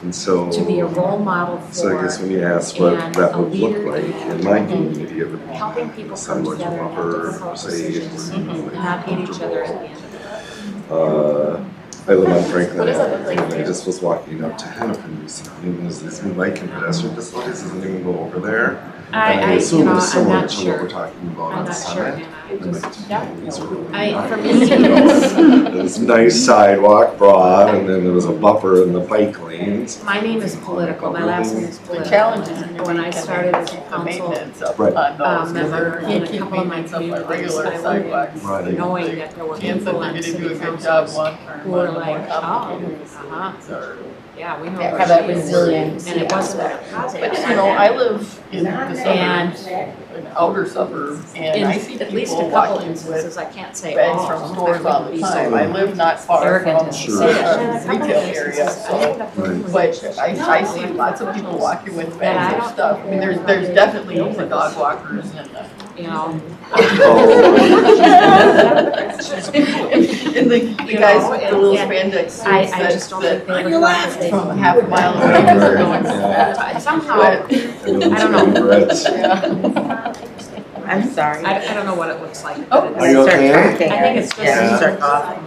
And so, to be a role model so I guess for when you ask what and that a would look leader like in my community, it would be helping people come sidewalks together and have buffer, difficult safe, decisions and not hate each other at the end of it. I live on Franklin What does that look Avenue, like and for I you? just was walking up to Hennepin recently, and there's these new bike and pedestrian facilities, doesn't even go over there. And I assume it's I'm similar not to sure. what we're talking about I'm on not sure, Summit. Hannah. And like, these were really For nice, me, you know, this nice sidewalk, broad, and then there was a buffer in the bike lanes. my name is political, my last name is The political. challenge is And when I started as a the council maintenance of Right. on those, member because in you a can't couple of my keep maintenance of a communities, regular I went sidewalk. Right. knowing that there were Chance that people they're on gonna do city a good job councils long term, who but were the more like, oh, complicated the solutions are. yeah, we know. Yeah, where have that she is. resilience. And it wasn't a positive. But you know, I live in the And suburbs, an outer suburb, and I see at least a people couple walking with instances, I can't say bags all, from I stores all wouldn't the be so time. I live not far arrogant from as to Sure. say that. And a a couple retail of area, instances, I so. ended up working with But I see lots of people walking with bags of stuff. I mean, there's definitely the dog walkers and the, you know. and the guys with the little spandex suits I that, just don't think that they ever thought that they from half a mile away because they're going so fast. somehow, But, I don't know. yeah. I'm sorry. I don't know what it looks like. Oh, Are you okay? I think it's just. Yeah, start coughing.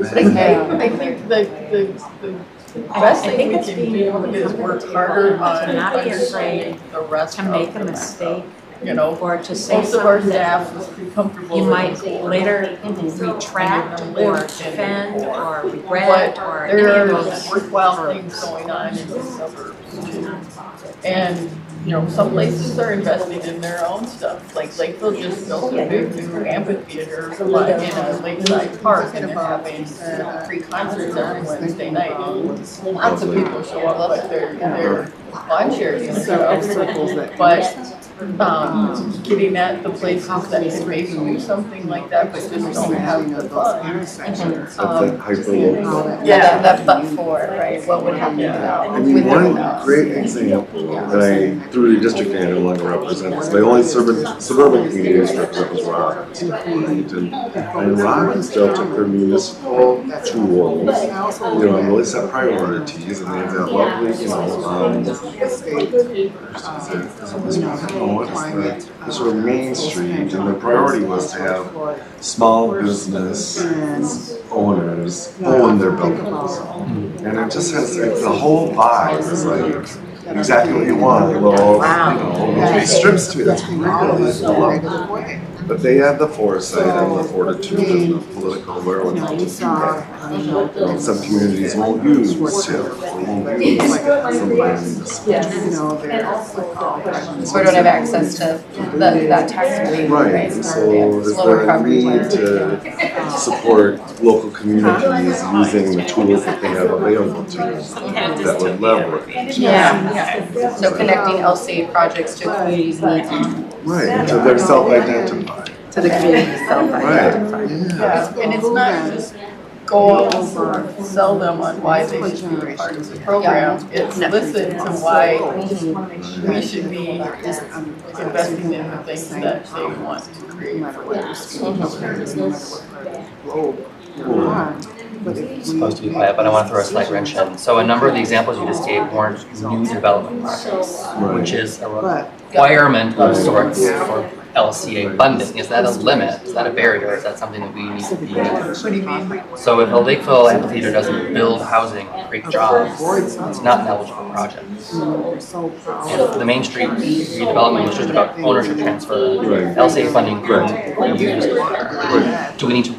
I think the best I thing think we it's can being do able to is come work to harder people, on to not be afraid understanding the rest to of make a the mistake, you know, or to say most of our something that staff is pretty comfortable. you in might the later retract or defend or regret or any there of are those. worthwhile things going on in the suburbs too. And, you know, some places are investing in their own stuff, like Lakeville just built a big new amphitheater in a lakeside park, and they're having free concerts every Wednesday night. Lots of people show up, but they're lawn chairs and stuff. But getting at the places that can maybe do something like that, but just don't have the funds. That's that hyper-local. Yeah, that but for, right, what would happen without, I mean, with or one without. great example that I, through the district I no longer represent, is my only suburban community I represent was Roers. And Roers still took their municipal tools, you know, and really set priorities, and they have that lovely, you know, the sort of Main Street, and the priority was to have small business owners own their buildings. And it just has, the whole vibe is like exactly what you want, a little, you know, three strips to it, it's really lovely. But they had the foresight and the fortitude and the political wherewithal to do that. You know, some communities won't use TIF, or won't use some So we don't have access to that tax relief, right? Right, and so there's Lower been a property need tax. to support local communities using the tools that they have available to them that would leverage. Yeah. So connecting LCA projects to communities' needs. Right, to their self-identified. To the community self-identified. Right, yeah. Yeah, and it's not just go over and sell them on why they should be part of the program. It's listen to why we should be investing in the things that they want to create for It's supposed to be quiet, but I want to throw a slight wrench in. So a number of the examples you just gave weren't new development projects, which is a requirement of sorts for LCA funding. Is that a limit? Is that a barrier? Is that something that we need to be? What do you mean? So if the Lakeville Amphitheater doesn't build housing, create jobs, it's not an eligible project. If the Main Street redevelopment was just about ownership transfer, LCA funding couldn't be used there. Do we need to?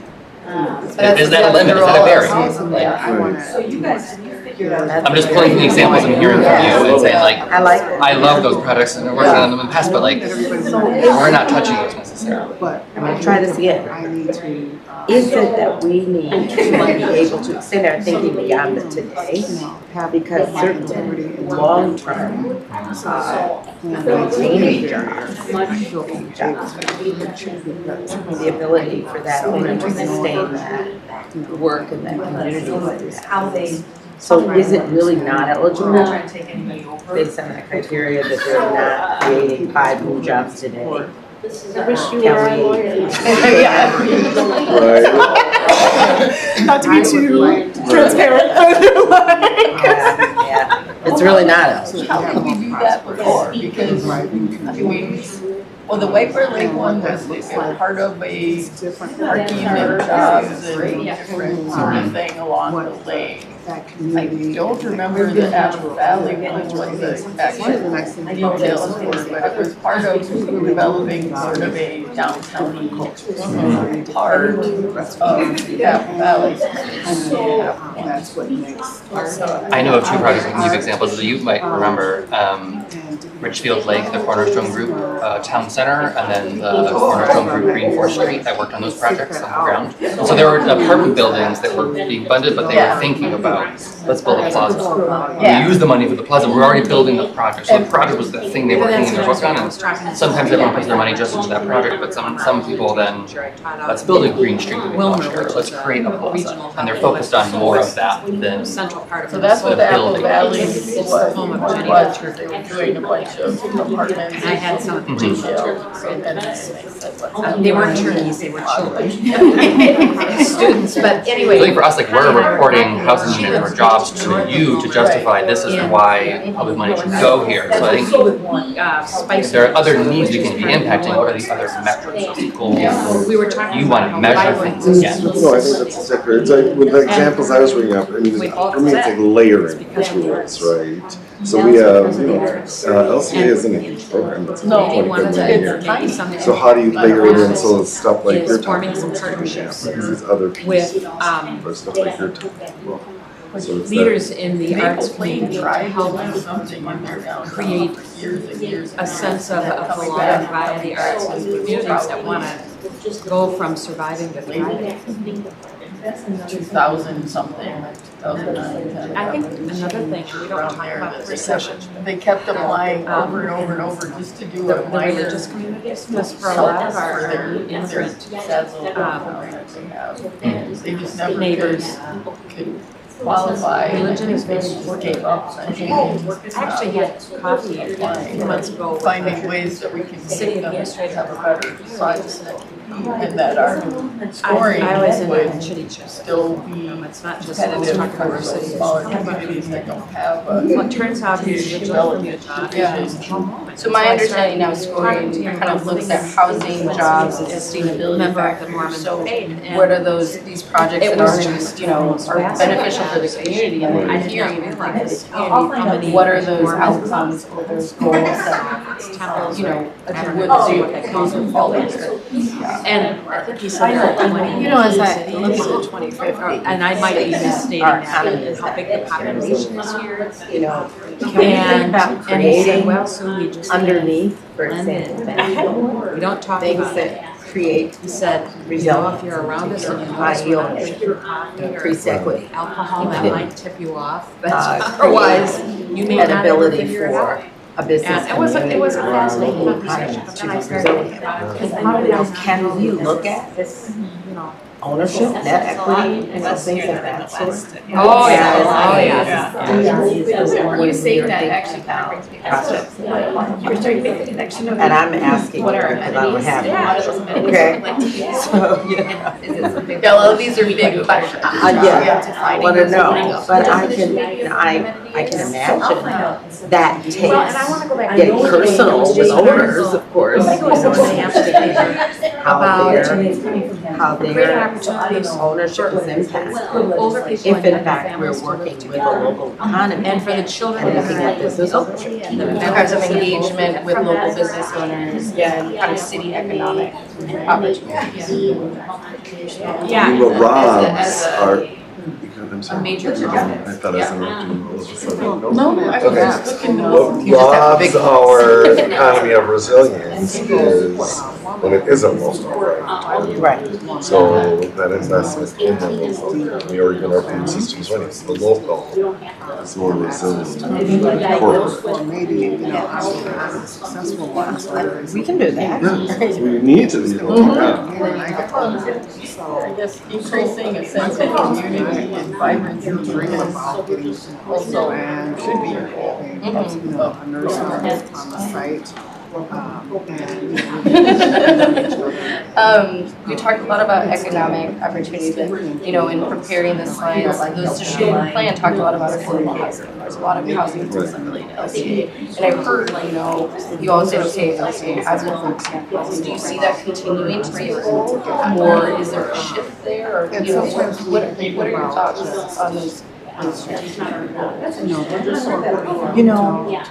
Is that a limit? Is that a barrier? So you guys, I'm just pulling the examples I'm hearing from you and saying like, I like it. I love those products and I've worked on them in the past, but like, we're not touching those necessarily. necessarily. But I'm gonna try this again. I need to, Is it that we need to be able to extend our thinking beyond the today? Because certainly long-term, maintaining jobs, the ability for that owner to sustain that work in that community. So is it really not eligible based on that criteria that they're not creating 5 new jobs today? I wish you were our lawyer. Not to be too transparent, but like. Yeah, it's really not eligible. How could we do that before? Because, well, the Whitebear Lake one was part of a parking and jobs and different sort of thing along the lake. I don't remember the Apple Valley one, what the actual details were, but it was part of developing sort of a downtown part of the Apple Valley. that's what makes. I know of 2 projects I can give examples that you might remember. Richfield Lake, the Cornerstone Group Town Center, and then the Cornerstone Group Green 4th Street. I worked on those projects on the ground. So there were apartment buildings that were being funded, but they were thinking about, let's build a plaza. We use the money for the plaza. We're already building the project. So the project was the thing they were thinking to work on. And sometimes everyone puts their money just into that project, but some people then, let's build a Green Street in Wilshire. Let's create a plaza. And they're focused on more of that than Central part of So that's what the Apple building. Valley It's the home of Jenny was, because they were doing a bunch of apartments. And I had some of the details. They They weren't attorneys, they were children. Students, but anyway. I think for us, like we're reporting housing units or jobs to you to justify this is why public money should go here. So I think if there are other needs we can be impacting, what are the other metrics or goals? We were talking. You want to measure things again. No, I think that's exactly right. It's like with the examples I was bringing up, I mean, for me, it's like layering tools, right? So we have, LCA isn't a huge program, it's No, $25 million a year. Something. So how do you layer it in so it's stuff like you're Is talking forming some about? partnerships These other pieces, with or stuff like you're talking about. So it's that- leaders in the arts Maple Plain community to tried to help do something in their downtown create for years and years. a sense of belonging via the arts and communities that want to go from surviving to thriving. 2000 something, 2009. I think another thing, we don't talk about the recession. They kept applying over and over and over just to do The a minor. religious communities, just for a lot of our immigrant Sad little programs they have. And they just never neighbors. could qualify. Religion is very Gave up. I actually had coffee a few months ago. with Finding the ways that we can city make them administrator have a better size and that our scoring I always would in chitty chat. still be It's not just competitive talking about our for city. smaller communities that don't have a Well, it turns out he's originally from Utah. Yeah. So my understanding now, scoring kind of looks at housing, jobs, and sustainability Member of the factors. Mormon So faith. And what are these projects It that was are just, are beneficial for the community and I the did hearing not and realize the how community? many What are those Mormon outcomes or those goals that, temples, would do what they call those them. fall into? And I think he said there are 20 You know, as I cities. look at 2050. And I might be misstating Our that, economy is how big the population is here. You know, can we think And, about and he said, creating well, so we just. underneath, for blended. example, We don't talk things about it. that create He said, you know, if you're around us and you high notice we're not yield, drinking coffee or increase equity, alcohol, that might tip you off, but Uh, otherwise, you may not an ever ability figure it out. for a business And it was a community fascinating around conversation, but then I to started preserve. thinking about it. Now, can we look at this You know, ownership, net equity, and things of that sort? Oh, yeah, oh, yeah. You saying that actually kind of brings me back to, you were starting to make the connection of. And I'm asking What are because I don't amenities? have Yeah, what are those amenities Okay. like to you? So, yeah. Is it something? Yeah, well, these are big, but Yeah, I want to know, Defining but I those can, amenities. I can imagine that takes Well, and I wanna go back. getting personal with owners, of course. I think it was an example How greater their opportunities ownership is impacted. older people If in fact we're working with a local economy and for the children. and looking at business ownership. Kinds of engagement with local business owners and kind of city economic opportunities. Yeah. The Robs As a- are, I'm sorry. a major I thought I was interrupting all of a sudden. No, I was Okay. just looking to. What robs our economy of resilience is when it isn't well started. Right. So that investment in the local economy or even our food systems, when it's the local, is more resilient than corporate. Or maybe, you know, I'm successful ones where We can do that. Yeah, we need to be able to do that. I guess increasing a sense of community and vibrancy is also should be your goal. you know, a nurse on the site. We talked a lot about economic opportunities, but you know, in preparing the slides, the strategic plan talked a lot about affordable housing. There's a lot of housing related to LCA, and I've heard, you know, you also say LCA has affordable housing. Do you see that continuing to be a goal, or is there a shift there, or you know, what are your thoughts on those? You know,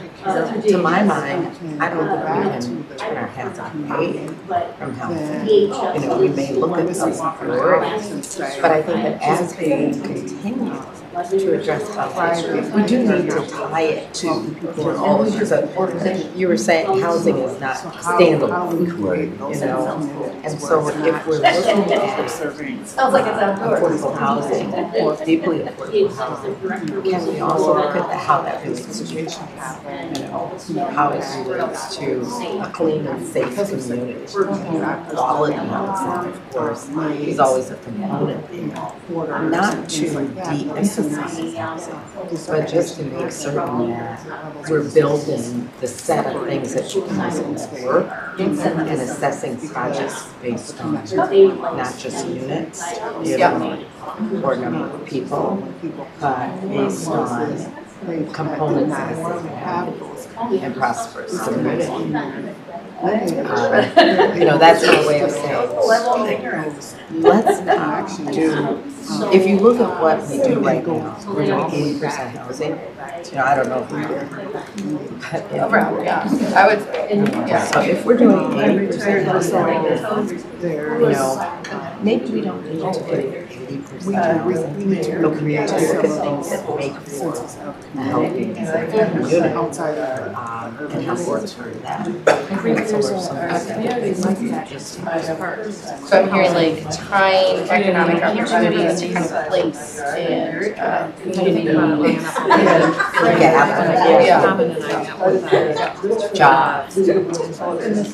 to my mind, I don't think we can turn our heads away from housing. You know, we may look at some priorities, but I think that as we continue to address housing, we do need to tie it to all of this. You were saying housing is not standalone, you know, and so if we're looking at Sounds like it's outdoors. affordable housing, deeply affordable housing, can we also look at how that relates to, you know, how it relates to a clean and safe community? Quality housing, of course, is always a component there, not to de-emphasize housing, but just to make certain that we're building the set of things that you can work and assessing projects based on not just units, you know, or number of people, but based on components of a and prosperous community. You know, that's my way of saying, let's not do, if you look at what we do right now, we're doing 80% housing. You know, I don't know if we do. Around, yeah. I would, yeah. So if we're doing 80% housing, you know, maybe we don't need to do 80% housing, but we need to look at things that make for a healthy community and how it works for that. So I'm hearing like tying economic opportunities to kind of place and community. Jobs. This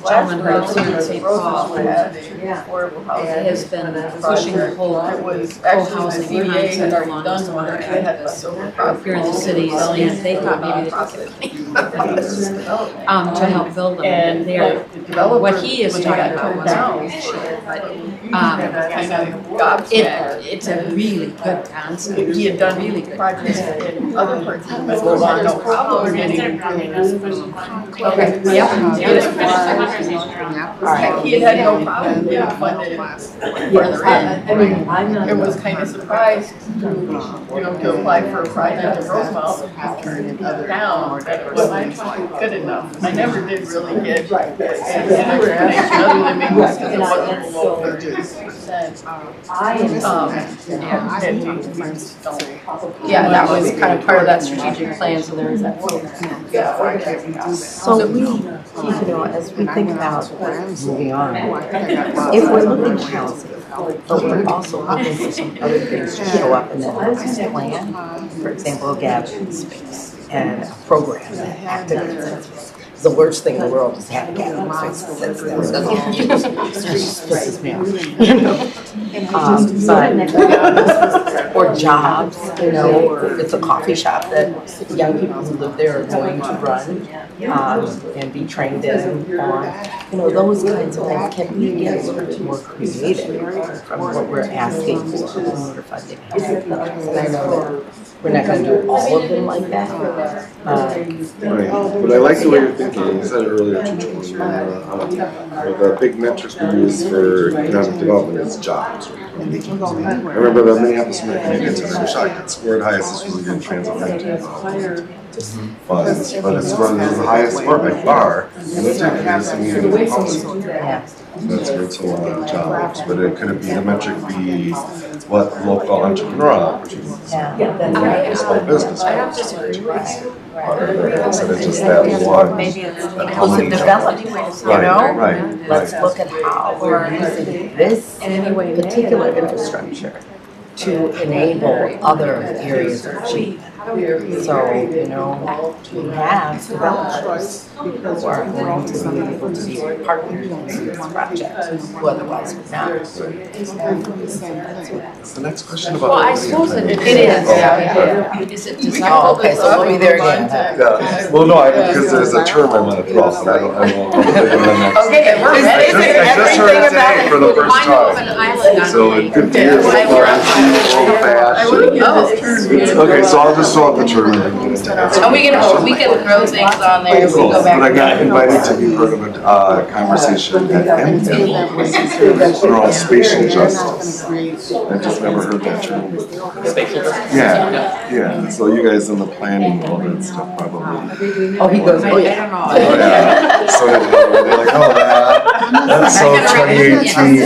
gentleman who lives in St. Paul has been pushing the whole housing concept for a long time. Here in the cities, and they thought maybe they could get to help build them. And They're, what he is talking about turned wasn't down. really sure, but it's a really good concept. He had done really good projects in other parts of the Metro, no problem getting. Okay, Yeah. He had no problem getting funded further in. I mean, it was kind of surprised to, you know, to apply for a project in Roosevelt and turn it down, that it wasn't good enough. I never did really get an explanation other than maybe because it wasn't below 30%. Yeah, that was kind of part of that strategic plan, so there was that. So we, you know, as we think about moving on, if we're looking at housing, but we're also looking for some other things to show up in that business plan, for example, a gathering space and a program that activates it. The worst thing in the world is having gathering spaces. It just pisses me off. Or jobs, you know, or it's a coffee shop that young people who live there are going to run and be trained in on. You know, those kinds of things. Can we get a little bit more creative from what we're asking for when we're funding housing projects? And I know that we're not going to do all of them like that. Right, but I like the way you're thinking. You said it earlier, the big metrics we use for economic development is jobs. I remember the Minneapolis American Indians, and I wish I could score it highest. This really good transit funds, but it's one of the highest score by far. And it's in policy. That's where it's a lot of jobs, but it could be the metric be what local entrepreneur opportunities. Small business. I don't disagree with you. Instead of just that one. Maybe it's inclusive development, you know? Right. Let's look at how we're using this particular infrastructure to enable other areas of achievement. So, you know, we have developers who are going to be able to be partners in this project, who otherwise would not. What's the next question about? Well, I suppose it is. Is it designed? Oh, okay, so we'll be there again. Yeah, well, no, because there's a term I want to throw out, but I won't. Okay, we're ready. I just heard it today for the first time. So it could be a Okay, so I'll just throw out the term. And we can throw things on there if we go back. But I got invited to be part of a conversation at MTV around spatial justice. I just never heard that term. Spatial justice? Yeah. So you guys in the planning world and stuff probably. Oh, he goes, oh yeah. Oh, yeah. So they're like, oh, that's so 2018.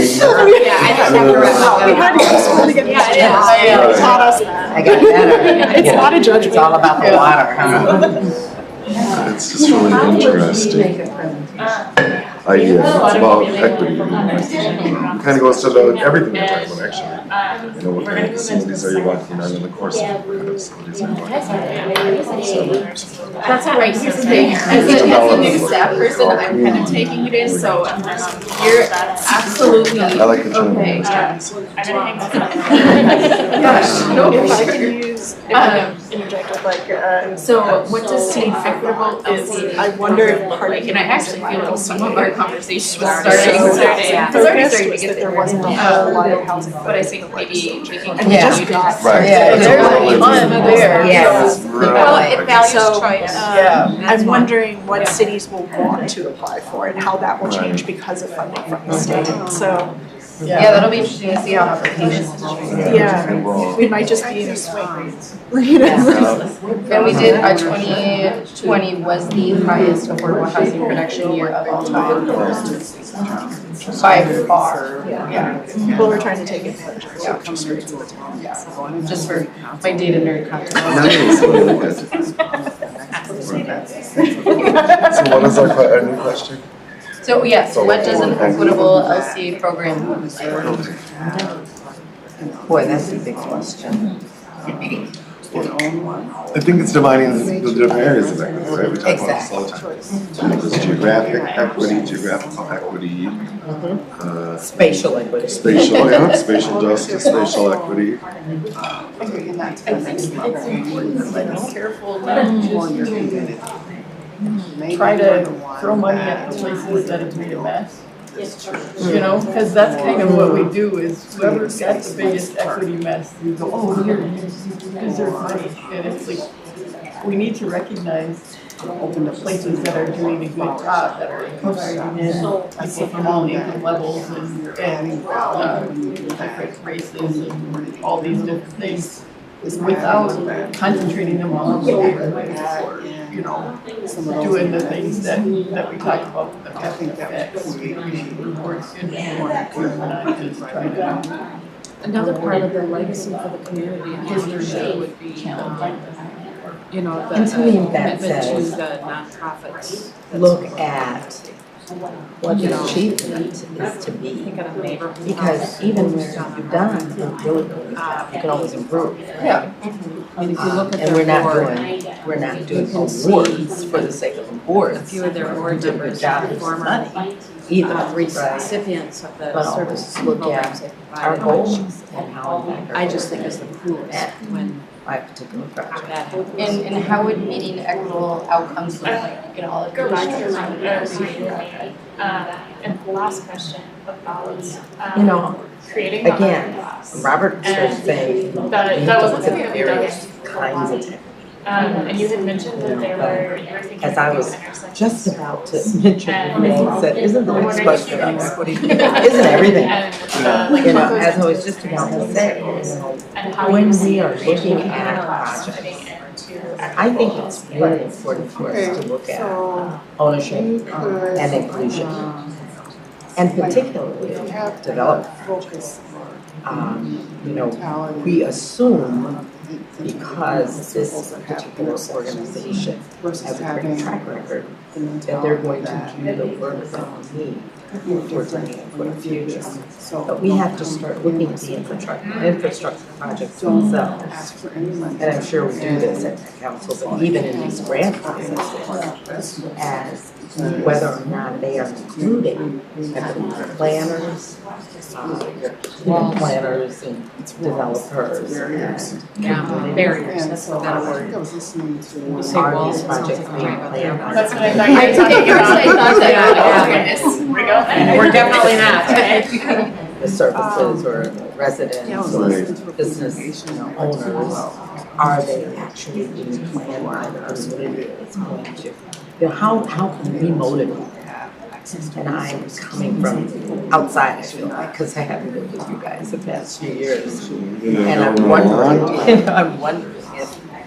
Yeah, I just have to remember. We had to go to school to get this job. Yeah. They taught us that. I got better. It's not a judgment. It's all about the water, huh? It's just really interesting. It's about equity. It kind of goes to everything we're talking about, actually. You know, what kind of facilities are you walking on in the course of what kind of facilities are you walking on? That's all right, here's the thing, as a new staff person, I'm kind of taking it in, so you're absolutely I like the term. okay. I'm gonna hang this up. Gosh, no, If I sure. can use, if I can interject with like, So what does seem equitable is, LCD? I wonder if part of And I actually feel like some of our conversation was So, starting. It's already focused starting to was get that there there. wasn't a whole lot of housing. But I think maybe making. And we just got. Right. Yeah, It's there's all a ton there. Yes. Well, it values So, choice. I'm wondering what cities will want to apply for and how that will change because of funding from the state. So, Yeah, that'll be interesting to see how applications change. yeah, we might just be in a swing. You know? And we did, 2020 was the highest affordable housing production year of all time. By far, yeah. Well, we're trying to take advantage of it, so it comes straight to the town. Just for my data nerd content. Nice, really good. So what is our new question? So yes, what does an equitable LCA program look like? Boy, that's a big question. I think it's defining the different areas of equity, right? We talk about this all the time. There's geographic equity, geographical equity, Spatial equity. spatial justice, spatial equity. I think it's important to be careful not to just try to throw money at the places that have made a mess. You know, because that's kind of what we do is whoever's got the biggest equity mess, we go, oh, here, you deserve money. And it's like, we need to recognize the places that are doing a good job, that are incorporating in people from all income levels and different races and all these different things without concentrating them all on or, you know, doing the things that we talk about, the having effects. We report good and we're not just trying to. Another part of the legacy for the community and history would be, you know, the And to me, that commitment to says, the nonprofits. look at what the achievement is to be. Think of a neighborhood. Because even where you've done, you can always improve. Yeah. And if you look at And their we're not doing awards for the sake of awards. a few of their board Do a good members, job are with former money either, recipients of the But services always look programs at they our provided. goals and how I just think it's the coolest when my particular project. that happens. And how would meeting equitable outcomes look like in all of your Go back to districts? and the last question about You know, creating the again, class. Robert started saying, we That have to wasn't look at something that we various done. kinds of techniques. And you had mentioned that you were thinking As I of was intersections. just about to mention your name, said, isn't the next And question on I'm equity? wondering Isn't everything? And, You know, as I was just about to say, and how when you we see are looking creating at a class projects, fitting into I think it's really important for us to look at ownership and inclusion. And particularly development projects. You know, we assume because this particular organization has a great track record that they're going to do the work that we need for the future. But we have to start looking at the infrastructure projects themselves. And I'm sure we do this at the council, but even in these grant processes, as whether or not they are including planners, planners and developers and barriers, that's a better word. are these projects being planned? That's what I thought you were talking about. I thought that, oh goodness. We're definitely not. The services or the residents or business owners, are they actually being planned by the community that's going to? You know, how can we motivate that? And I'm coming from outside, I feel like, because I haven't been with you guys the past few years. And I'm wondering if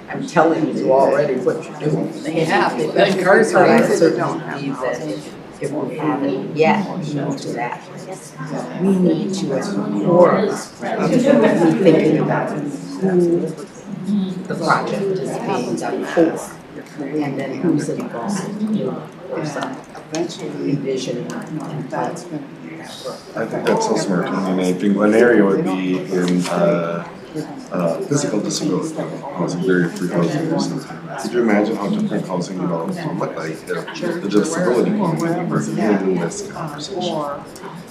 I'm telling you already what you're doing. They have, they've been encouraged. But I certainly believe that if we haven't yet moved to that, we need to, as a core, be thinking about who the project is being done for, and then who's involved in some envisioning and that's going to be. I think that's so smart. I mean, I think one area would be in physical disability housing, barrier-free housing. Could you imagine how different housing developments would look like if the disability community were in this conversation?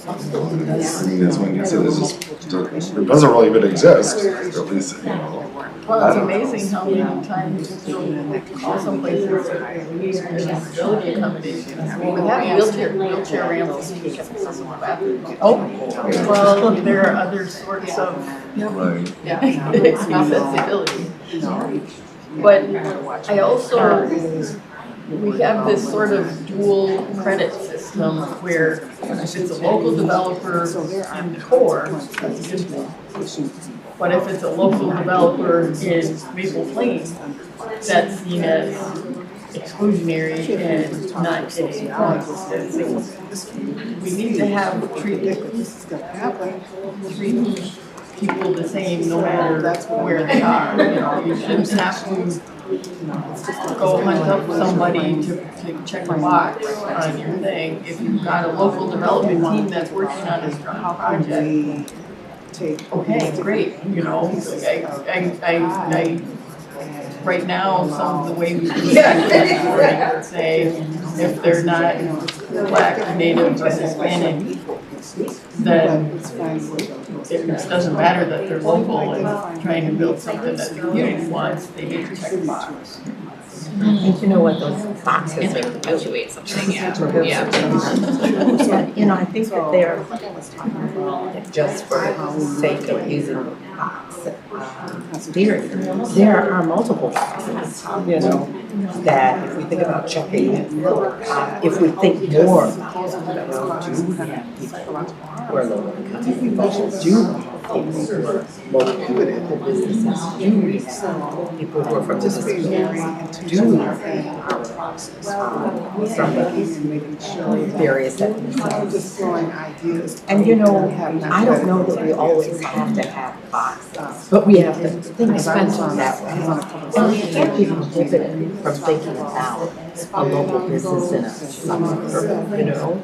I mean, that's when you said it doesn't really even exist, at least, you know. Well, it's amazing how many times also places with disability accommodations. I mean, we have wheelchair ramps. Oh, well, there are other sorts of, Right. it's not disability. But I also, we have this sort of dual credit system where if it's a local developer in the core, that's a good thing. But if it's a local developer in Maple Plains, that's seen as exclusionary and not getting points. We need to have treat people the same no matter where they are. You know, you shouldn't have to go hunt up somebody to check a box on your thing. If you've got a local development team that's working on a project, okay, great, you know, I right now, some of the way we do it, would say, if they're not Black, Native, or Hispanic, then it doesn't matter that they're local and trying to build something that the community wants, they need to check the box. And you know what, those boxes And are like perpetuate something, yeah. Yeah, you know, I think that they're, just for the sake of using the box, there are multiple boxes, you know, that if we think about checking, if we think more about it, do we have people who are low income, do we have people who are local businesses, do we have people who are from disability, do we have from various ethnicities. And you know, I don't know that we always have to have boxes, but we have to think about it that way. And we can't be prohibited from thinking about a local business in a suburb, you know?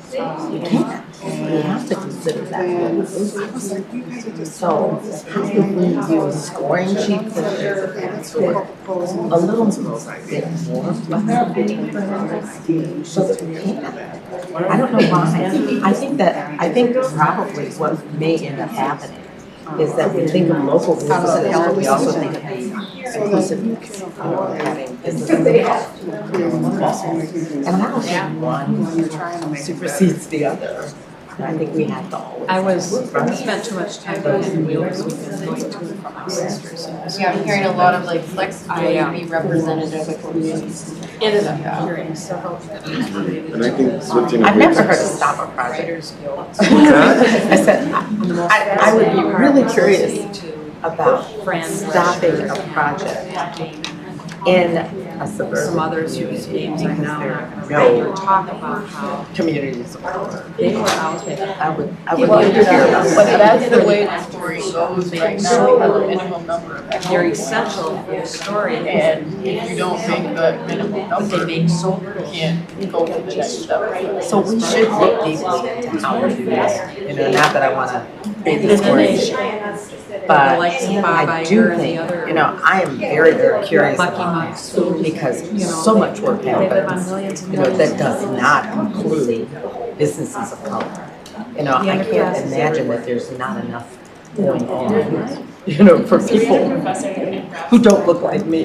You can't. We have to consider that. So how do we use scoring sheets a little bit more flexibility so that we can? I don't know why. I think probably what may end up happening is that we think of local businesses, but we also think of inclusiveness, having businesses involved. And I don't think one supersedes the other. I think we have to always. Spent too much time in wheels because going to and from my sisters. Yeah, I'm hearing a lot of like flexibility, be representative of communities. It is hearing several. And I think switching. I've never heard of stop a project. I said, I would be really curious about stopping a project in a suburban some others whose names are now not No. going to talk about how communities of color. they were out there. I would like to hear about But that. that's the way the story goes right now, we have a minimum number of They're echoes. essential for the story. And if you don't make the minimum But they number, make so you little. can't go to the next step. So we should look deeply into how to do this. You know, not that I want to be discouraged, but Like Bob I Iger do and the think, other you know, I am very, very curious Lucky about Monks, this because you know, so much work they live on happens, millions and you know, millions that of does dollars. not include businesses of color. You know, The I can't underclass imagine is that there's not enough going on, you know, for So we had a people professor in who don't look like me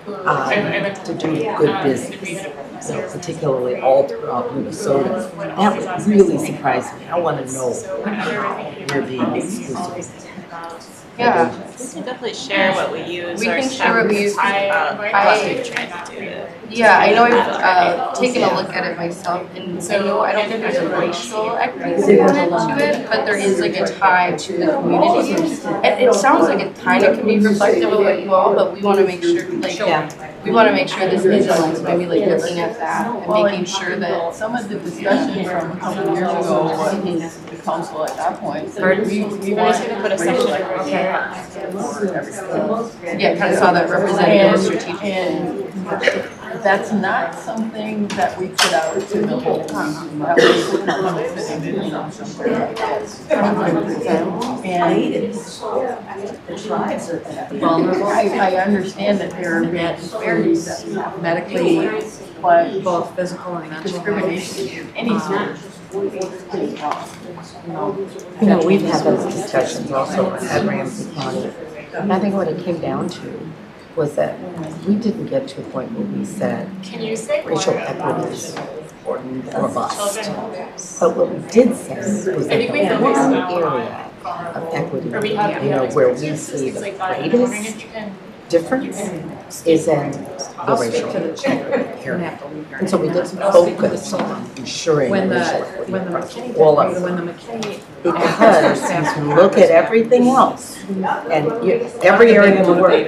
who I went to do to, good and business. we had a professor You know, particularly all throughout Minnesota. That would really surprise me. I want to know So whenever we're thinking you're about being policies, exclusive. always thinking about Yeah. We can definitely share what we use. We or can stuff share what we use. about what we've tried to do. Yeah, I know I've taken a look at it myself, and so I don't think there's a racial equity component to it, but there is like a tie to the community. It sounds like it kind of can be reflective of what you all, but we want to make sure, like, we want to make sure this isn't maybe like looking at that and making sure that. Some of the discussion from a couple of years ago was the council at that point. We guys gonna put a section like okay. Yeah, kind of saw that represented in the And, strategic. and that's not something that we put out to the whole community. That was something and I understand that there are disparities that we have Medically, but both physical and mental. discrimination of any sort is wrong. You know, we've had those discussions also at Ramsey County. And I think what it came down to was that we didn't get to a point where we said Can you say more racial about equity is important or bust. children? But what we did say was that think we the focused one now area of equity, Or we have, you know, where we see things the like that. I'm wondering greatest if you can difference is in the I'll speak racial to the chair. equity area. Have to leave her. And so we did I'll speak to the focus children. on ensuring When the, racial equity when the across McKinney, all of when them. the McKinney. Because you can look at everything else and every area in the world,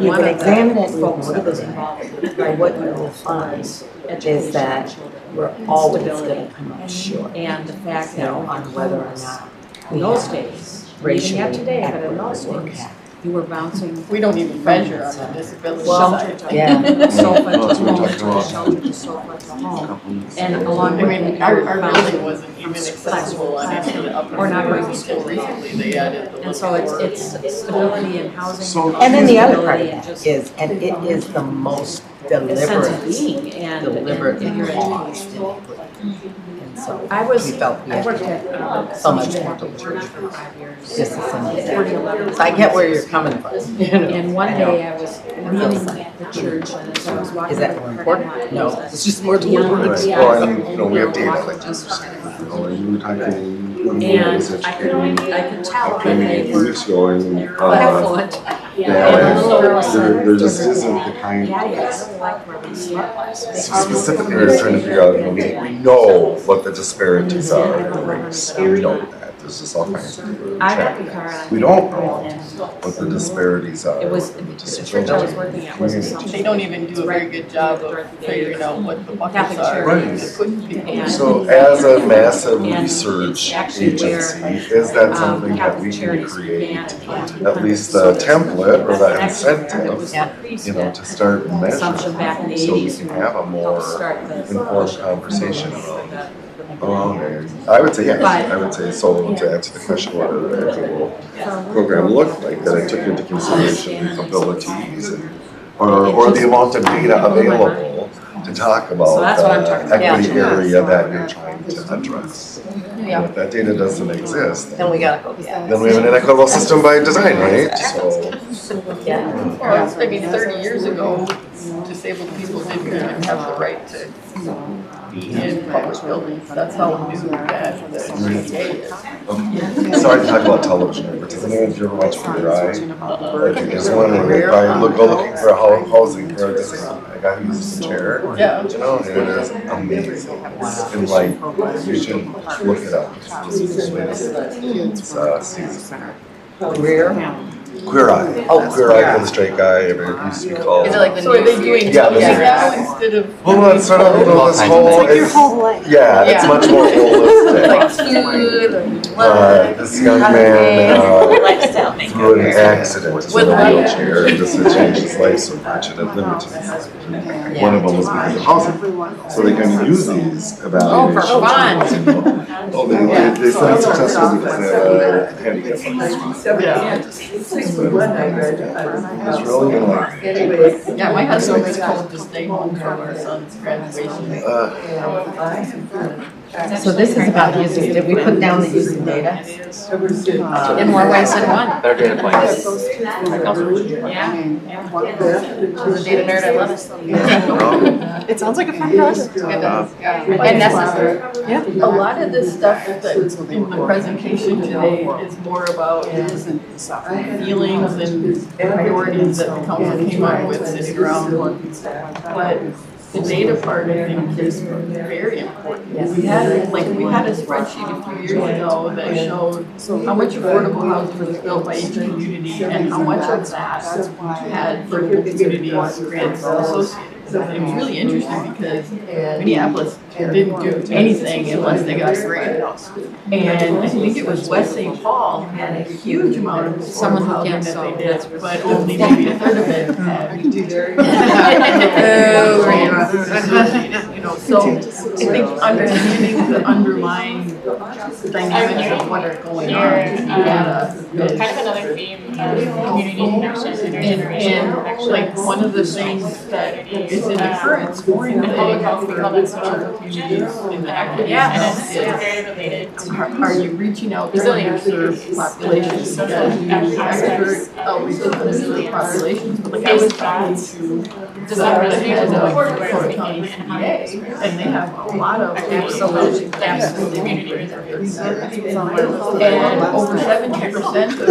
you can examine it and you can look at it. But what you will find is that we're always going to come up short, And the fact you know, that on whether or not in we those have days, even racially yet today, but in equitable those work days, happening. you were bouncing. We don't even measure on the disability Well, side. Yeah. Sofa Well, to that's what home, we're talking about. shelter to sofa to home. And along I with mean, it, our you were building bouncing. wasn't even accessible on any of the upper Or not going to floors until recently they added the And so it's stability in housing. So- And then the other part stability of and that just is, and it is the most a sense of deliberate, being and deliberate in your loss. education. And so I was, we felt we I had worked to at so much Cottage more for deliberate. 5 years. Just the same as that. 40-11. So I get where you're coming from, you know. And one I know. day I was leaving the church and as I was walking. Is that through more the parking important? lot, No, it's just more deliberate. Right. Well, and, you know, we have data like this. You know, and you were talking when we were And in I could tell that many they were weeks ago, and, benevolent. yeah, And the little girl said, there just isn't the kind Daddy, I of really like where we slept last night. specific area trying to figure out, you know, we know what the disparities are in the race, and we know that. There's just all kinds of different I got the check. car and I. We don't know what the disparities are. It was, in the just church I was children, working at was community. assumption. They don't even do a very good job of figuring out what the buckets are. Right. It couldn't be. And- So as a massive And research it's actually agency, where, is that something that Catholic we can Charities create? began. At least the template or the It incentive, was the priest you know, that to start assumption back in measuring, the so we 80s can who have a more helped start the informed push conversation for around it. I would say yes, But- I would say so, to answer the question, what the actual program looked like, that it took into consideration abilities and, or the amount of data available to talk So about that's what I'm talking the about. equity Yeah. area that you're trying to address. And if that data doesn't exist, Then we gotta go, yeah. then we have an inequitable system by design, right? So, Yeah. Well, I mean, 30 years ago, disabled people didn't even have the right to be in public buildings. That's how new that the ADA is. sorry to talk about television, but does anyone ever watch For Your Eye? Like, there's one where they probably go looking for housing for a disabled, a guy who uses a chair. Yeah. You know, and it is amazing. And like, you should look it up. It's season. Greer? Queer Eye. Queer Eye for the Straight Guy, it used to be called. Is it like the So are they doing Yeah, music this is- now instead of? Well, it's sort of this whole, it's, yeah, it's much more holistic. like food and This young man, Lifestyle maker. through an accident, was in a wheelchair, and just had changed his life so much, and it limited his. One of them was behind the housing, so they kind of use these evaluations. Oh, for fun. Oh, they found it successful because they have a handicap. It's really like. Yeah, my husband was told to stay home for our son's graduation. So this is about using, did we put down the using data? In more ways than one. Better data points. yeah. The data nerd, I love it. It sounds like a fun project. And necessary. A lot of this stuff that's in the presentation today is more about feelings and priorities that the council came up with sitting around. But the data part, I think, is very important. We had a spreadsheet a few years ago that showed how much affordable housing was built by each community and how much of that had local communities grants associated. It was really interesting because Minneapolis didn't do anything unless they got a grant. And I think it was West St. Paul had a huge amount of Someone who housing can't that solve they did, that. but only maybe a third of it had. You know, so I think understanding the underlying dynamics of what are going on. Kind of another theme of community connection, intergenerational connection. Like one of the things that is in the current scoring thing We call that social communities in the active Yeah, and is it's very related. are you reaching out to underserved populations? Because you expert outreach to underserved populations, but like I was talking to the representative of Dakota County CDA, and they have a lot of absolute gaps in the community. And over 70% of the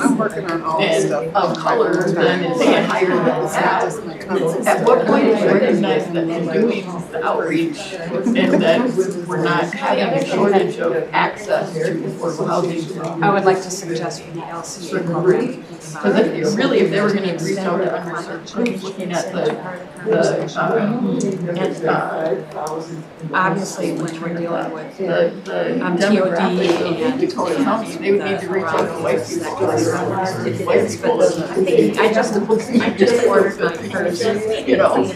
I'm working on all this and stuff. of color, then it's higher than that. At what point do you recognize that in doing the outreach and that we're not having a shortage of access to affordable housing? I would like to suggest for the LCA program. Because if they were going to reach out to underserved groups, looking at Obviously, when we're dealing with the TOD demographics and of Dakota County, they would need to reach out to white people. White people. I just ordered my first, You know, so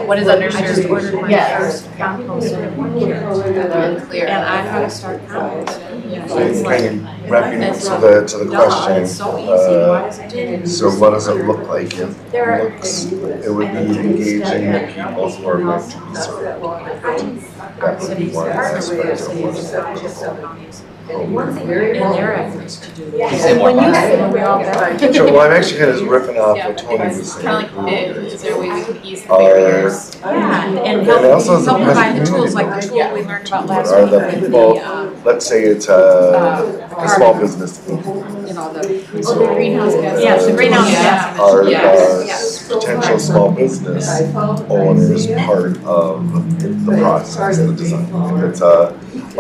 What is I just underserved? ordered my first compost in 1 year. Clear. And I'm gonna start composting. So it's kind of wrapping up to the question, It's so easy, why does it take? so what does it look like? It There would be engaging the people who are going to be served. That would be one aspect of what it In their efforts to do Can you this. say more about that? Sure, well, I'm actually kind of riffing off what Tony was saying. Kind of like big, is there a way we can ease the Are- barriers? Yeah, and And help also as a them find the community. tools, like the tool we learned about last Are week the with people, the, let's say it's a small business, you know, the. Greenhouse gas. Yes, the greenhouse gas. are Yes. the potential small business owners part of the process, the design? If it's a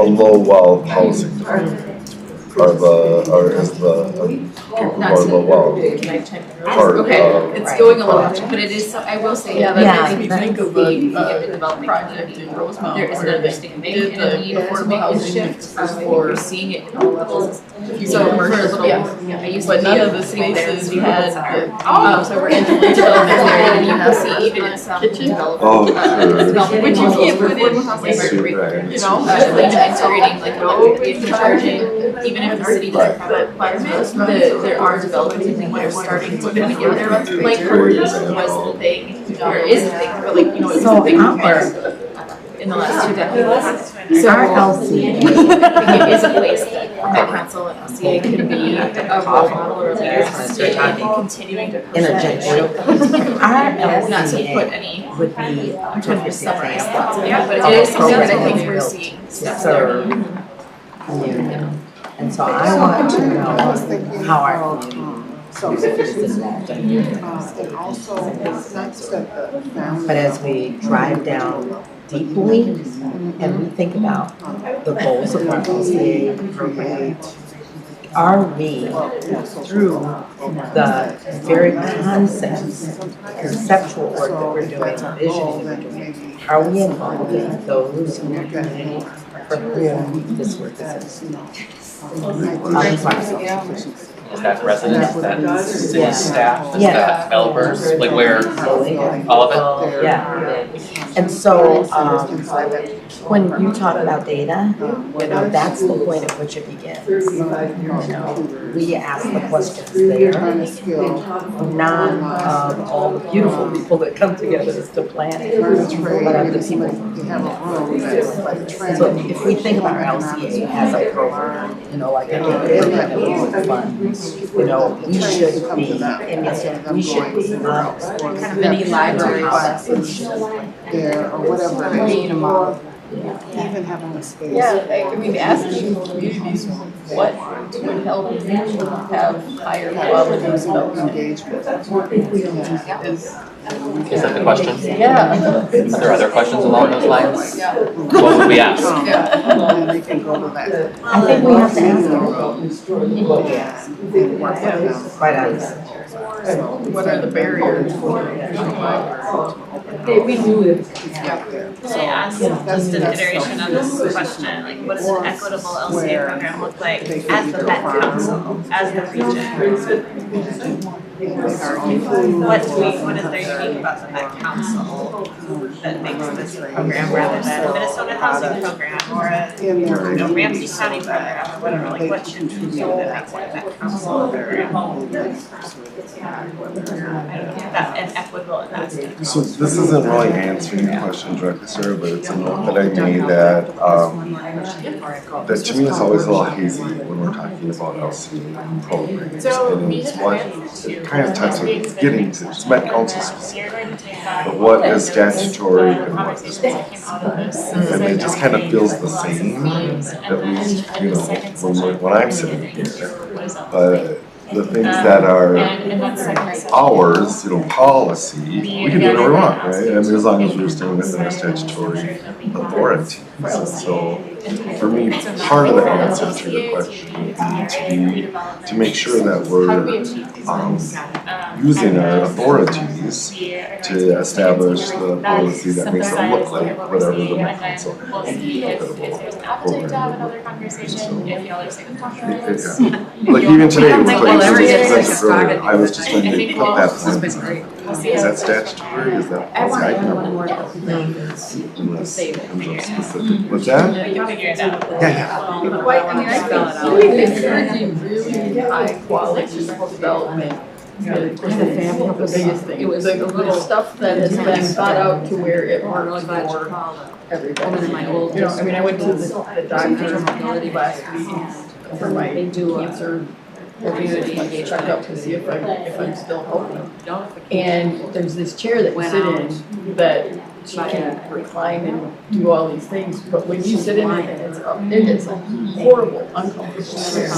low wall housing, or is the people who are low wall Can I chime in? part Okay, of? it's going a little off, but it is, I will say, Yeah, that that I makes think me think of the a development project in Rosemount there is an where they understanding did and a the need to affordable make a housing shift. for We're seeing it in all levels. future So for a commercial little, space. I used to But be none a of the city there, spaces city had limits are. the, So we're entering development there, and you now see even in some Kitchen? development. Oh, sure. Development Which you proposals can't for put in affordable housing are Super, great. right. you know, Integrating like electric vehicle charging, even if the city doesn't have a requirement, there are developers I think that are starting to kind of get there. Like Cottage was the thing, or is the thing, but like, you know, it was a big movement in the last 2 decades. So Our LCA. I think it is a place that council and LCA can be a role model or a leader in continuing to push that issue. Our Not to put LCA any, would be I'm trying to summarize thoughts, yeah, but it is something that I think we're seeing steps there. community. And so I want to know how our community uses that. And also, it's not just that the family. But as we drive down deeply and we think about the goals of our LCA program are we, through the very conceptual work that we're doing, visioning that we're doing, are we involving those in the community for whom this work is? Is that residents, is that city Yeah. staff, is Yeah. that developers, like where, all of it? Yeah. And so, when you talk about data, that's the point at which it begins. We ask the questions there, not of all the beautiful people that come together to plan it, but of the people. So if we think about our LCA as a program, like a program that we would fund, we should be imitating, we should be Kind of mini library. There or whatever it is. Even having a space. Asking communities what would help you have higher quality of engagement. Is that the question? Yeah. Are there other questions along those lines? Yeah. What would we ask? And they can go to that. I think we have to ask what we ask. Quite honestly. What are the barriers for We do it. Can I ask just an iteration on this question, like what does an equitable LCA program look like as the Met Council, as the region? What is there unique about the Met Council that makes this program rather than a Minnesota housing program or a Ramsey County program or whatever? Like what should we do that makes it a Met Council program? That and equitable in that sense. So this isn't really answering the question directly, Sarah, but it's a note that I made that to me is always a little hazy when we're talking about LCA programs. So And we it's had what, plans it kind of touches on getting to, it's Met Council So specific, you're going to take that. but what is statutory The and what is conversations that came out of this. and it just kind of feels the same, at least, when I'm sitting here. But the things that are ours, policy, we can do whatever we want, right? I mean, as long as we're staying within our statutory authority. And so, for me, part of the answer to the question would be to make sure that we're using our authorities to establish the policy that makes it look like whatever the Met Council has. If there's an appetite to have another conversation, if y'all are sick of talking about this. Like even today, it was like, I was just trying to I think put that we'll- point. We'll see Is how that statutory? Is that policy? I can't remember. Unless I'm specific. What's that? we can figure it out. Yeah, I think encouraging really high quality development is the biggest thing. It was the little stuff that has been thought out to where it works for everybody. I went to the doctor last week for my cancer checkup to see if I'm still healthy. And there's this chair that you sit in that she can recline and do all these things, but when you sit in it, it is a horrible, uncomfortable chair.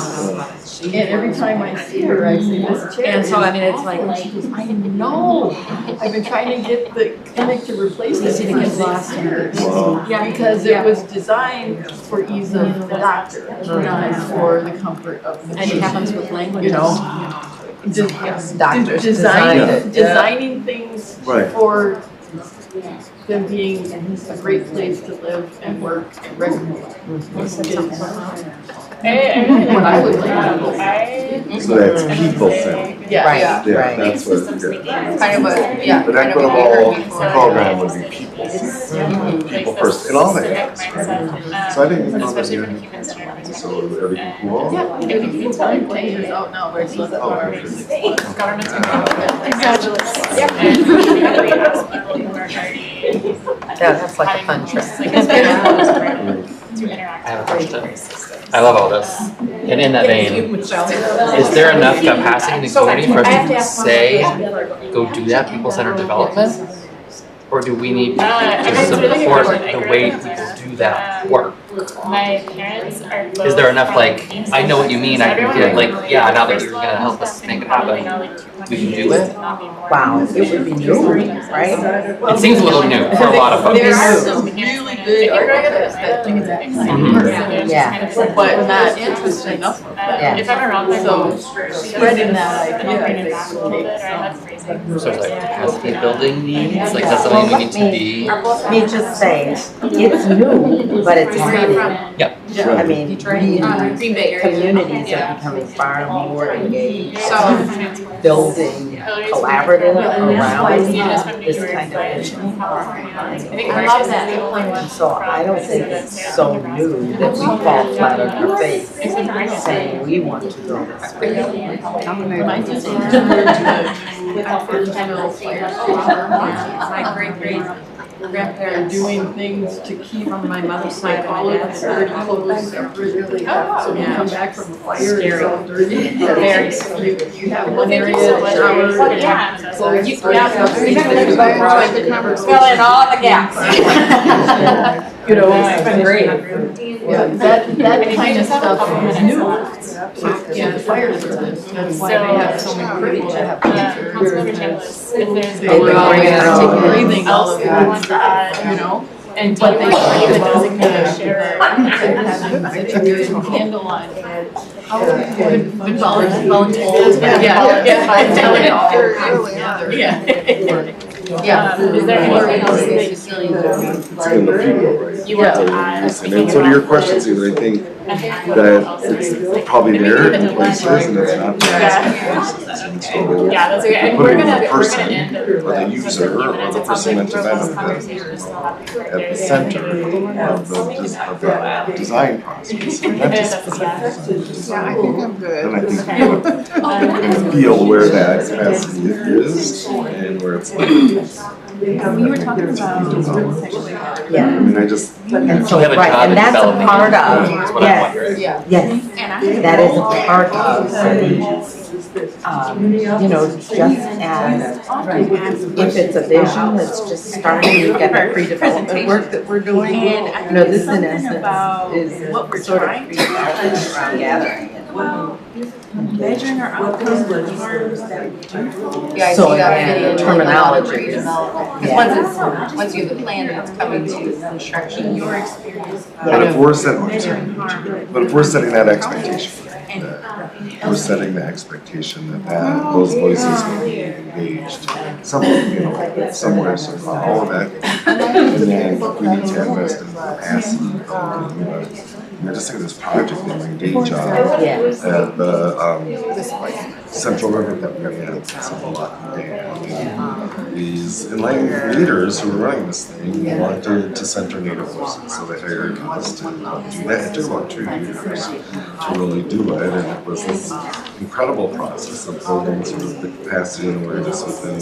And every time I see her, I say, this chair. And so, I mean, it's like, I know. I've been trying to get the clinic to replace it Easy to get lost in it. Yeah, because it was designed for ease of the doctor, not for the comfort of the And patient. it happens with language. Doctors designing things Right. for them being a great place to live and work and recognize. I really like What I would like that. So that's people centered. Yeah, Right. Yeah, that's what, Kind of a, An equitable program would be people centered. People first, in all the areas, right? So I didn't even know that Especially you for the had, human centered. so everything cool? Yeah, if you can tell I'm 10 years out now, but I still have Oh, our perfect. Government's gonna Congratulations. And we really ask people who are already That's like a fun trip. to interact. I have a question. I love all this. And in that vein, is there enough capacity in the community for us to say, go do that people-centered development? Or do we need to It's a really good support question. I the grew way up in people do that work? My parents are both Is there enough, from like, East I know what you Texas, mean, so I can everyone get, I like, know, yeah, now that first you're one gonna help was us make it probably happen. now like 200 we can do it. Wow, it would be new, right? It seems a little new for a lot of folks. There are some really good articles that do that kind of work. Yeah. But not interesting enough of that. Yeah. If I'm around, So spreading that idea, I bring it think, back a will little bit, take right? some. That's crazy. So it's like capacity building needs, like that's something we need to be. Let me just say, it's new, but it's happening. Yeah. I mean, really, Green Bay area. communities are becoming far more engaged, building collaborative around this kind of vision. I love that. And so I don't think it's so new that we fall flat on our face saying we want to go this way. My great grandparents Doing things to keep from my mother's side and all my of dad's the dirty side. clothes really have, so when you Yeah. come back from a fire, it's all dirty. Very You have one area, shower, clothes. Fill in all the gaps. You know, it's been great. Yeah, that kind of stuff is new. Yeah, the fire service, that's why they have so many people that have cancer. Councilmember Chambliss, if there's They've been bringing it on. Breathing all else of you want to that, add, you know? and But they are you the talk about designated sharer? having candlelight. Good Volunteers. Yeah. Is there anything else that It's in the people, right? you want to add? And then so to your question, Susan, I think that it's probably there in places and it's not there. So Yeah, that's okay, and put we're it in gonna the person, end or the user, or the person meant to benefit at the center of the design process. And that just- Yeah, I think I'm good. And I think you feel where that capacity is and where it's like. We were talking about. Yeah. I mean, I just. And so, We have a right, job and that's a developing part of, is what I'm yes, wondering. yes, that is a part of you know, just as if it's a vision that's just starting, you've got the pre-development work that we're doing. You know, this in essence is what we're sort of trying to pre-development around gathering it. measuring our outcomes with terms that we do. Yeah, I So, see that yeah, video. terminology is- Because once you have a plan that's coming to construction, Your experience. But if we're setting that expectation, that we're setting the expectation that those voices will be engaged somewhere, so all of that. And then we need to invest in capacity. Just think of this project that we engage on at the Central River that we have these enlightened leaders who are running this thing wanted to center Native voices, so they hired us to do that. It took about 2 years to really do it, and it was this incredible process of building sort of the capacity and awareness within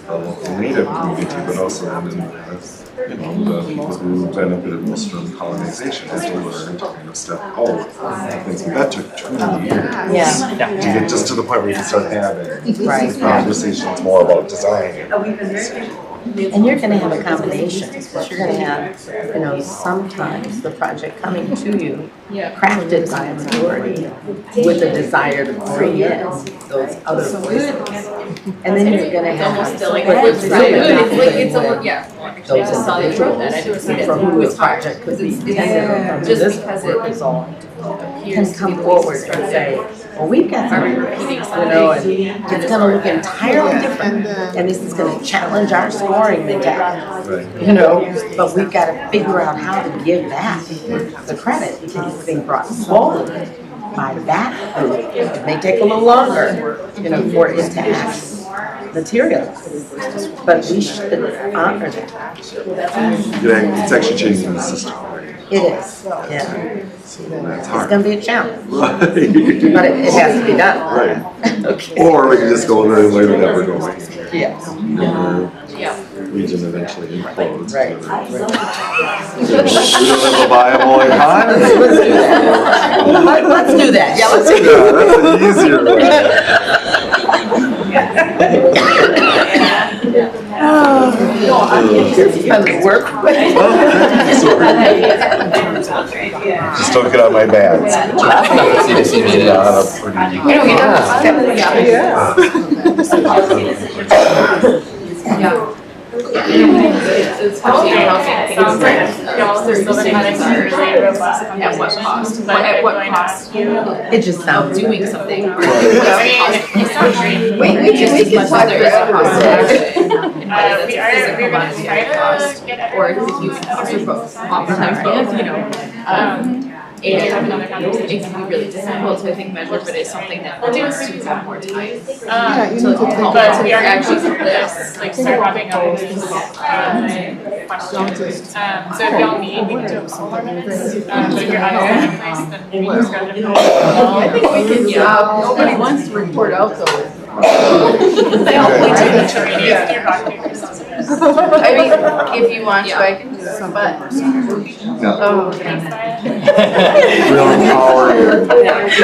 the local Native community, but also within the people who benefited most from colonization had to learn to kind of step out. And so that took 2 years to get just to the point where you can start having conversations more about design. And you're gonna have a combination, because you're gonna have, you know, sometimes the project coming to you, crafted by a majority with a desire to bring in those other voices. And then you're gonna have. Still like, it's Those individuals for who the project could be intended, from this proposal can come forward and say, well, we've got something, you know, and it's gonna look entirely different, and this is gonna challenge our scoring mentality, you know, but we've gotta figure out how to give that the credit, because it's being brought forward by that group. It may take a little longer, you know, for it to actually materialize, but we should honor that. It's actually changing the system. It is, yeah. So that's It's hard. gonna be a challenge, Right. but it has to be done. Right. Okay. Or we can just go there later that we're going. Yeah. Our region eventually implodes. Right. We don't have a viable economy. Let's do that. Let's do that. Yeah, let's do that. Yeah, that's an easier way. Fun to work with. Just don't get on my bad. CDC meetings. It's funny how things Sounds like are. y'all are still having some really robust At what conversations, cost? but At I'm what going to cost? ask you. It just sounds. Doing something. I mean, it's not great. We just as much as there is a cost to action. We're gonna try to get Or everyone. if you also both oftentimes both, you know. And it can be really difficult to, I think, measure, but it's something that needs to have more time. you need to But we are actually actually like start wrapping up these questions. So if y'all need, we can do a couple more minutes. But if you're out of place, then we can just grab it. I think we can, nobody wants to report out though. They all point to the training, your rock, paper, scissors. I mean, if you want to, I can do it, but. Oh, Thanks, Marion. Real empowering.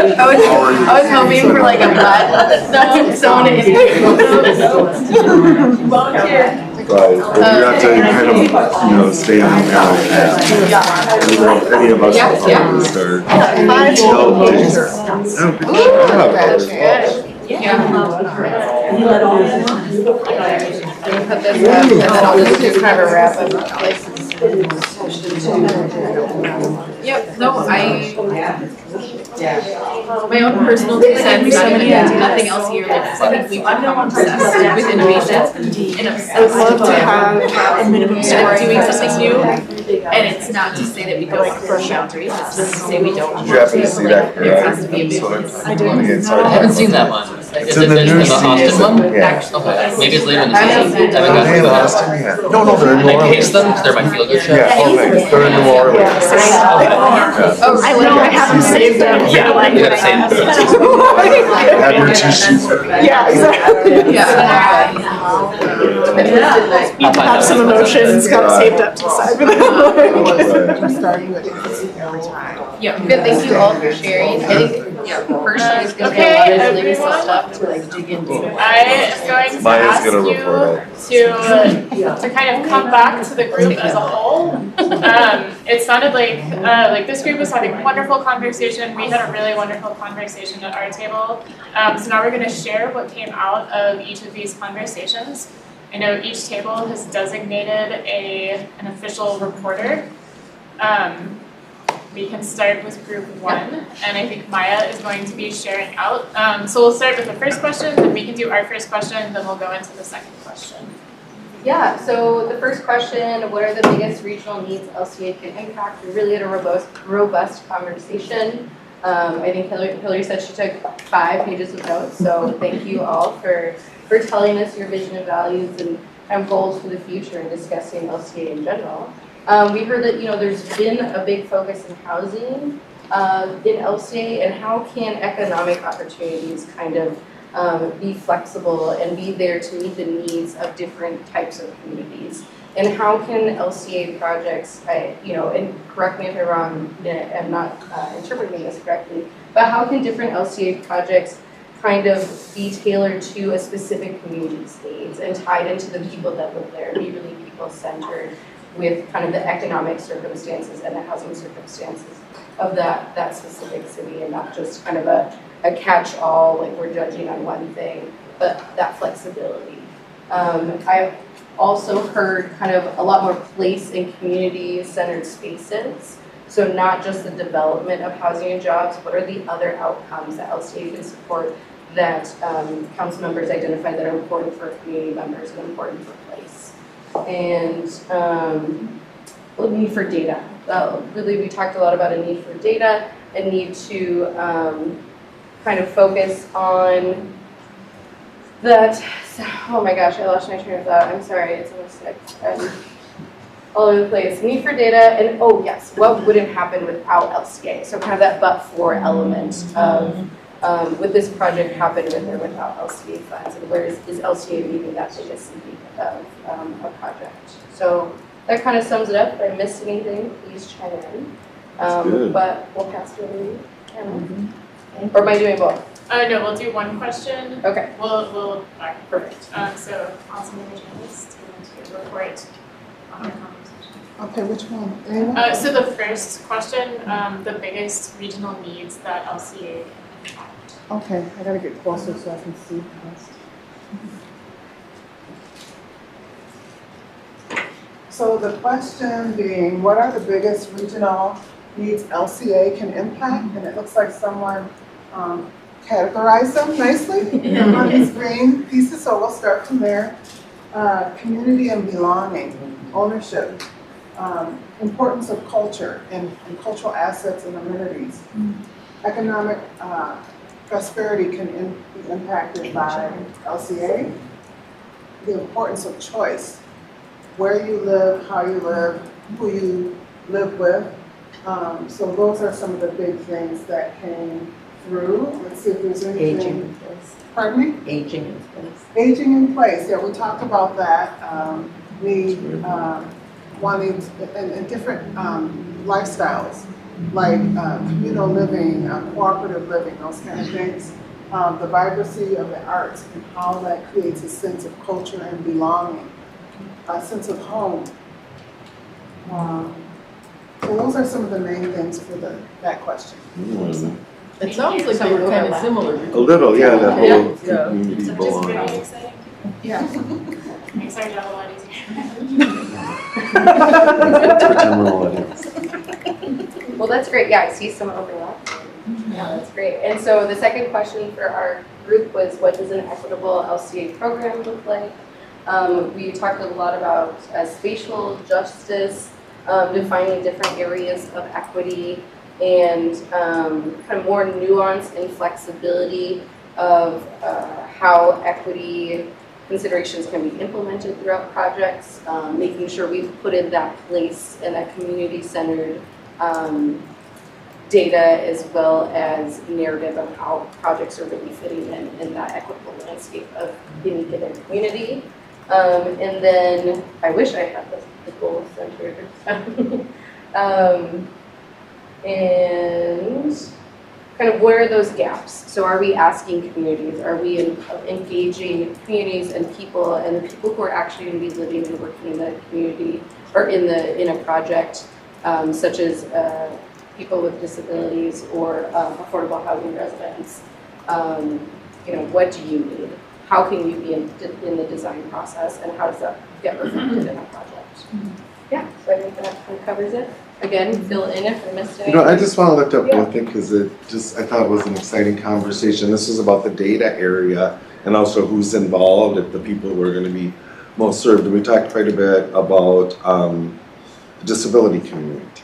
I was hoping for like a butt, that's someone in. Volunteer. Right, you have to kind of, stay on the narrow path. I don't know if any of us have always started. Put this up, and then I'll just do kind of a wrap up. Yep, no, my own personal 2 cents, nothing else here, like, I think we've become obsessed with innovation and I would love to obsessed have a minimum with story. doing something new. And it's not to say that we don't push boundaries, it's just to say we don't. Did you happen to see that? There has to be a big I did. I haven't seen that one. It's in the new season. Yeah. Okay, maybe it's later in the season. I haven't Hey, gotten last to time, yeah. No, they're in that. New I Orleans. taste them because they're my feel-good chips. Yeah, okay, they're in New Orleans. Oh, I have them saved up. Yeah, you gotta say that. Have your tissues. Yeah, exactly. Need to have some emotions, got it saved up to the side for them. Yeah. Good, thank you all for sharing. I think, personally, it's gonna be a lot of really useful stuff to like dig into. I am going to Maya's ask gonna report you to kind of come back to the group as a whole. It sounded like this group was having a wonderful conversation. We had a really wonderful conversation at our table. So now we're going to share what came out of each of these conversations. I know each table has designated an official reporter. We can start with group 1, and I think Maya is going to be sharing out. So we'll start with the first question, then we can do our first question, then we'll go into the second question. Yeah, so the first question, what are the biggest regional needs LCA can impact? We really had a robust conversation. I think Hillary said she took 5 pages of notes, so thank you all for telling us your vision and values and goals for the future and discussing LCA in general. We heard that there's been a big focus in housing in LCA, and how can economic opportunities kind of be flexible and be there to meet the needs of different types of communities, and how can LCA projects, and correct me if I'm wrong, I'm not interpreting this correctly, but how can different LCA projects kind of be tailored to a specific community's needs and tied into the people that live there, be really people-centered with kind of the economic circumstances and the housing circumstances of that specific city, and not just kind of a catch-all, like we're judging on one thing, but that flexibility. I also heard kind of a lot more place and community-centered spaces. So not just the development of housing and jobs, what are the other outcomes that LCA can support that council members identify that are important for community members and important for place. And the need for data. Really, we talked a lot about a need for data, a need to kind of focus on that. Oh my gosh, I lost my train of thought. I'm sorry, it's almost 6. All over the place. Need for data, and oh yes, what wouldn't happen without LCA? So kind of that but-for element of would this project happen with or without LCA funds, and where is LCA meeting that biggest need of a project? So that kind of sums it up. If I missed anything, please chime in. But we'll pass it over to you, Anna. Or am I doing both? No, we'll do one question. Okay. We'll perfect. So, Councilmember Janice, do you want to report on our conversation? Okay, which one? Anyone? So the first question, the biggest regional needs that LCA. Okay, I gotta get closer so I can see first. So the question being, what are the biggest regional needs LCA can impact? And it looks like someone categorized them nicely on these green pieces, so we'll start from there. Community and belonging, ownership, importance of culture and cultural assets and amenities. Economic prosperity can be impacted by LCA. The importance of choice, where you live, how you live, who you live with. So those are some of the big things that came through. Let's see if there's anything. Aging in place. Pardon me? Aging in place. Aging in place, yeah, we talked about that. We wanted, and different lifestyles, like communal living, cooperative living, those kind of things. The vibrancy of the arts and how that creates a sense of culture and belonging, a sense of home. So those are some of the main things for that question. It sounds like they were kind of similar. A little, yeah, that whole Yeah. community So just very belonging. exciting. Yeah. Makes our job a lot easier. Well, that's great. Yeah, I see some overlap. Yeah, that's great. And so the second question for our group was, what does an equitable LCA program look like? We talked a lot about spatial justice, defining different areas of equity, and kind of more nuance and flexibility of how equity considerations can be implemented throughout projects, making sure we put in that place and that community-centered data, as well as narrative of how projects are really fitting in that equitable landscape of any given community. And then I wish I had the goal centered. And kind of where are those gaps? So are we asking communities? Are we engaging communities and people the people who are actually going to be living and working in the community or in a project, such as people with disabilities or affordable housing residents? What do you need? How can you be in the design process, and how does that get reflected in a project? Yeah, so I think that kind of covers it. Again, fill in if I missed anything. I just want to lift up one thing because I thought it was an exciting conversation. This is about the data area and also who's involved, if the people who are going to be most served. And we talked quite a bit about the disability community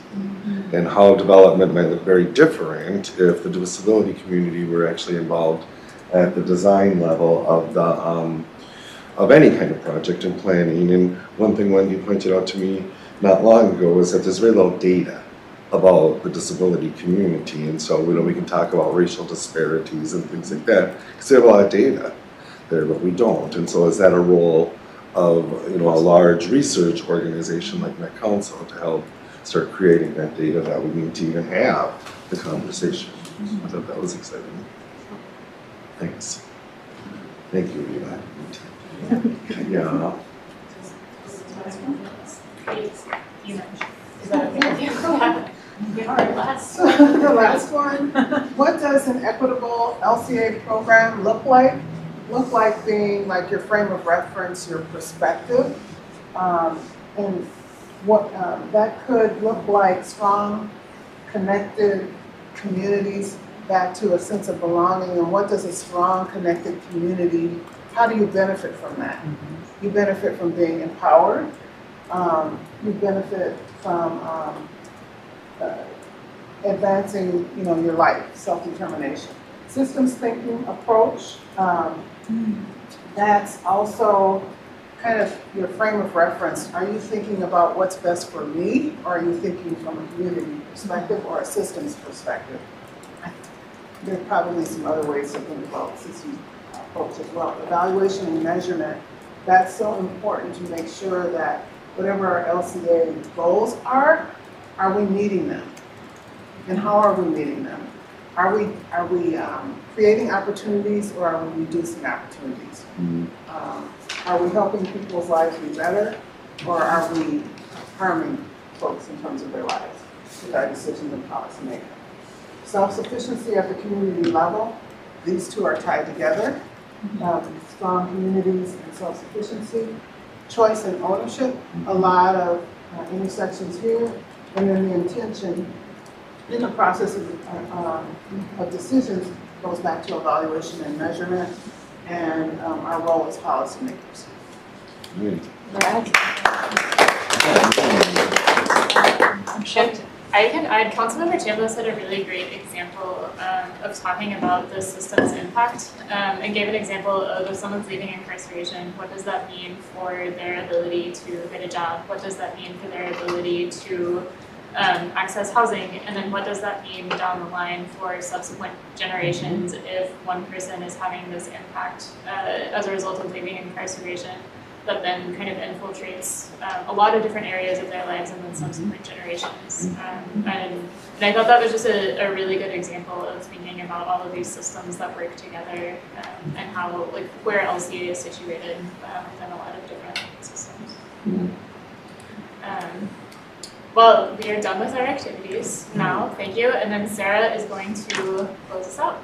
and how development might look very different if the disability community were actually involved at the design level of the of any kind of project and planning. And one thing Wendy pointed out to me not long ago was that there's very little data about the disability community, and so we can talk about racial disparities and things like that because we have a lot of data there, but we don't. And so is that a role of a large research organization like Met Council to help start creating that data that we need to even have the conversation? I thought that was exciting. Thanks. Thank you, Eva. Yeah. Is that okay with you? All right, last. The last one, what does an equitable LCA program look like? Look like being like your frame of reference, your perspective, and what that could look like strong, connected communities back to a sense of belonging. And what does a strong, connected community, how do you benefit from that? You benefit from being empowered. You benefit from advancing, your life, self-determination. Systems thinking approach, that's also kind of your frame of reference. Are you thinking about what's best for me, or are you thinking from a community perspective or a systems perspective? There are probably some other ways to think about systems approach as well. Evaluation and measurement, that's so important to make sure that whatever our LCA goals are we meeting them? And how are we meeting them? Are we creating opportunities, or are we reducing opportunities? Are we helping people's lives be better, or are we harming folks in terms of their lives with our decisions and policy making. Self-sufficiency at the community level, these two are tied together. Strong communities and self-sufficiency. Choice and ownership, a lot of intersections here. And then the intention in the process of decisions goes back to evaluation and measurement and our role as policymakers. I can add, Councilmember Chambliss had a really great example of talking about the system's impact and gave an example of if someone's leaving incarceration, what does that mean for their ability to get a job? What does that mean for their ability to access housing? And then what does that mean down the line for subsequent generations if one person is having this impact as a result of leaving incarceration that then kind of infiltrates a lot of different areas of their lives and then subsequent generations. And I thought that was just a really good example of thinking about all of these systems that work together and how, like, where LCA is situated within a lot of different systems. Well, we are done with our activities now. Thank you. And then Sarah is going to close us out.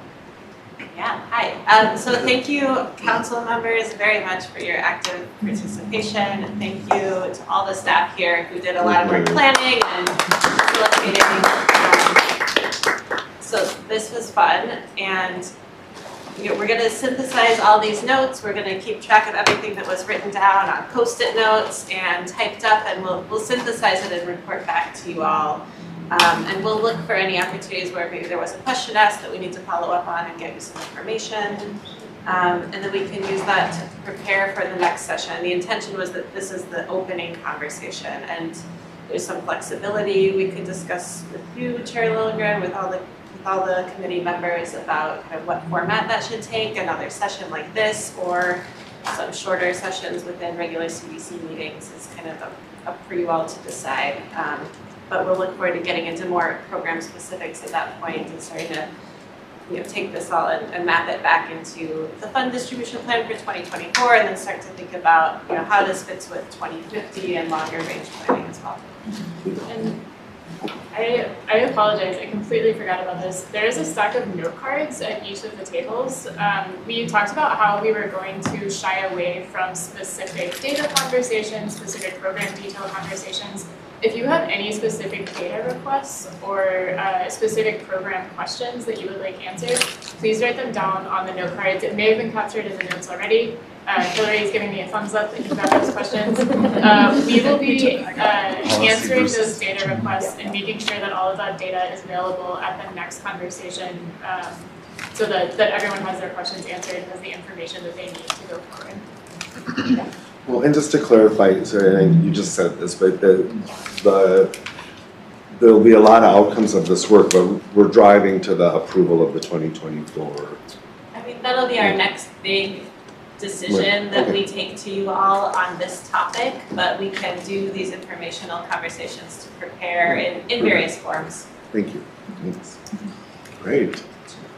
Yeah, hi. So thank you, council members, very much for your active participation. Thank you to all the staff here who did a lot of work planning and facilitating. So this was fun, and we're going to synthesize all these notes. We're going to keep track of everything that was written down on Post-it notes and typed up, and we'll synthesize it and report back to you all. And we'll look for any opportunities where maybe there was a question asked that we need to follow up on and get you some information. And then we can use that to prepare for the next session. The intention was that this is the opening conversation, and there's some flexibility we could discuss with you, Chair Lilligren, with all the committee members about kind of what format that should take, another session like this, or some shorter sessions within regular CBC meetings. It's kind of up for you all to decide. But we'll look forward to getting into more program specifics at that point and starting to take this all and map it back into the fund distribution plan for 2024, and then start to think about how this fits with 2050 and longer range planning as well. And I apologize, I completely forgot about this. There is a stack of note cards at each of the tables. We talked about how we were going to shy away from specific data conversations, specific program detail conversations. If you have any specific data requests or specific program questions that you would like answered, please write them down on the note cards. It may have been captured in the notes already. Hillary is giving me a thumbs up that you've got those questions. We will be answering those data requests and making sure that all of that data is available at the next conversation so that everyone has their questions answered and has the information that they need to go forward. Yeah. Well, and just to clarify, sorry, you just said this, but there'll be a lot of outcomes of this work, but we're driving to the approval of the 2024. I mean, that'll be our next big decision that we take to you all on this topic, but we can do these informational conversations to prepare in various forms. Thank you. Thanks. Great.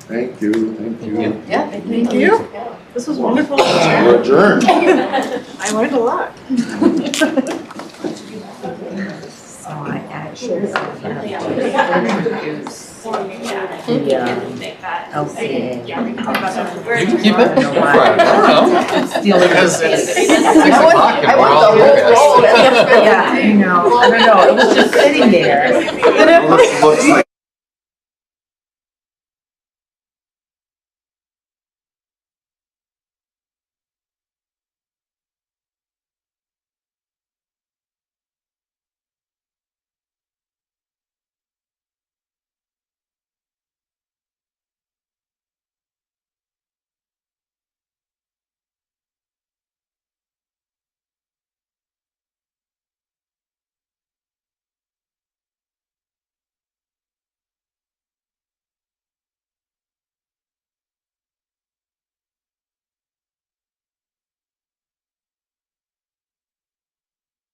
Thank you. Thank you. Yeah, thank you. This was wonderful. We're adjourned. I learned a lot. So I actually LCA. Yeah, we can talk about that. You can keep it. Because it's 6 o'clock and we're all here. Yeah, I know. I don't know. It was just sitting there. Looks like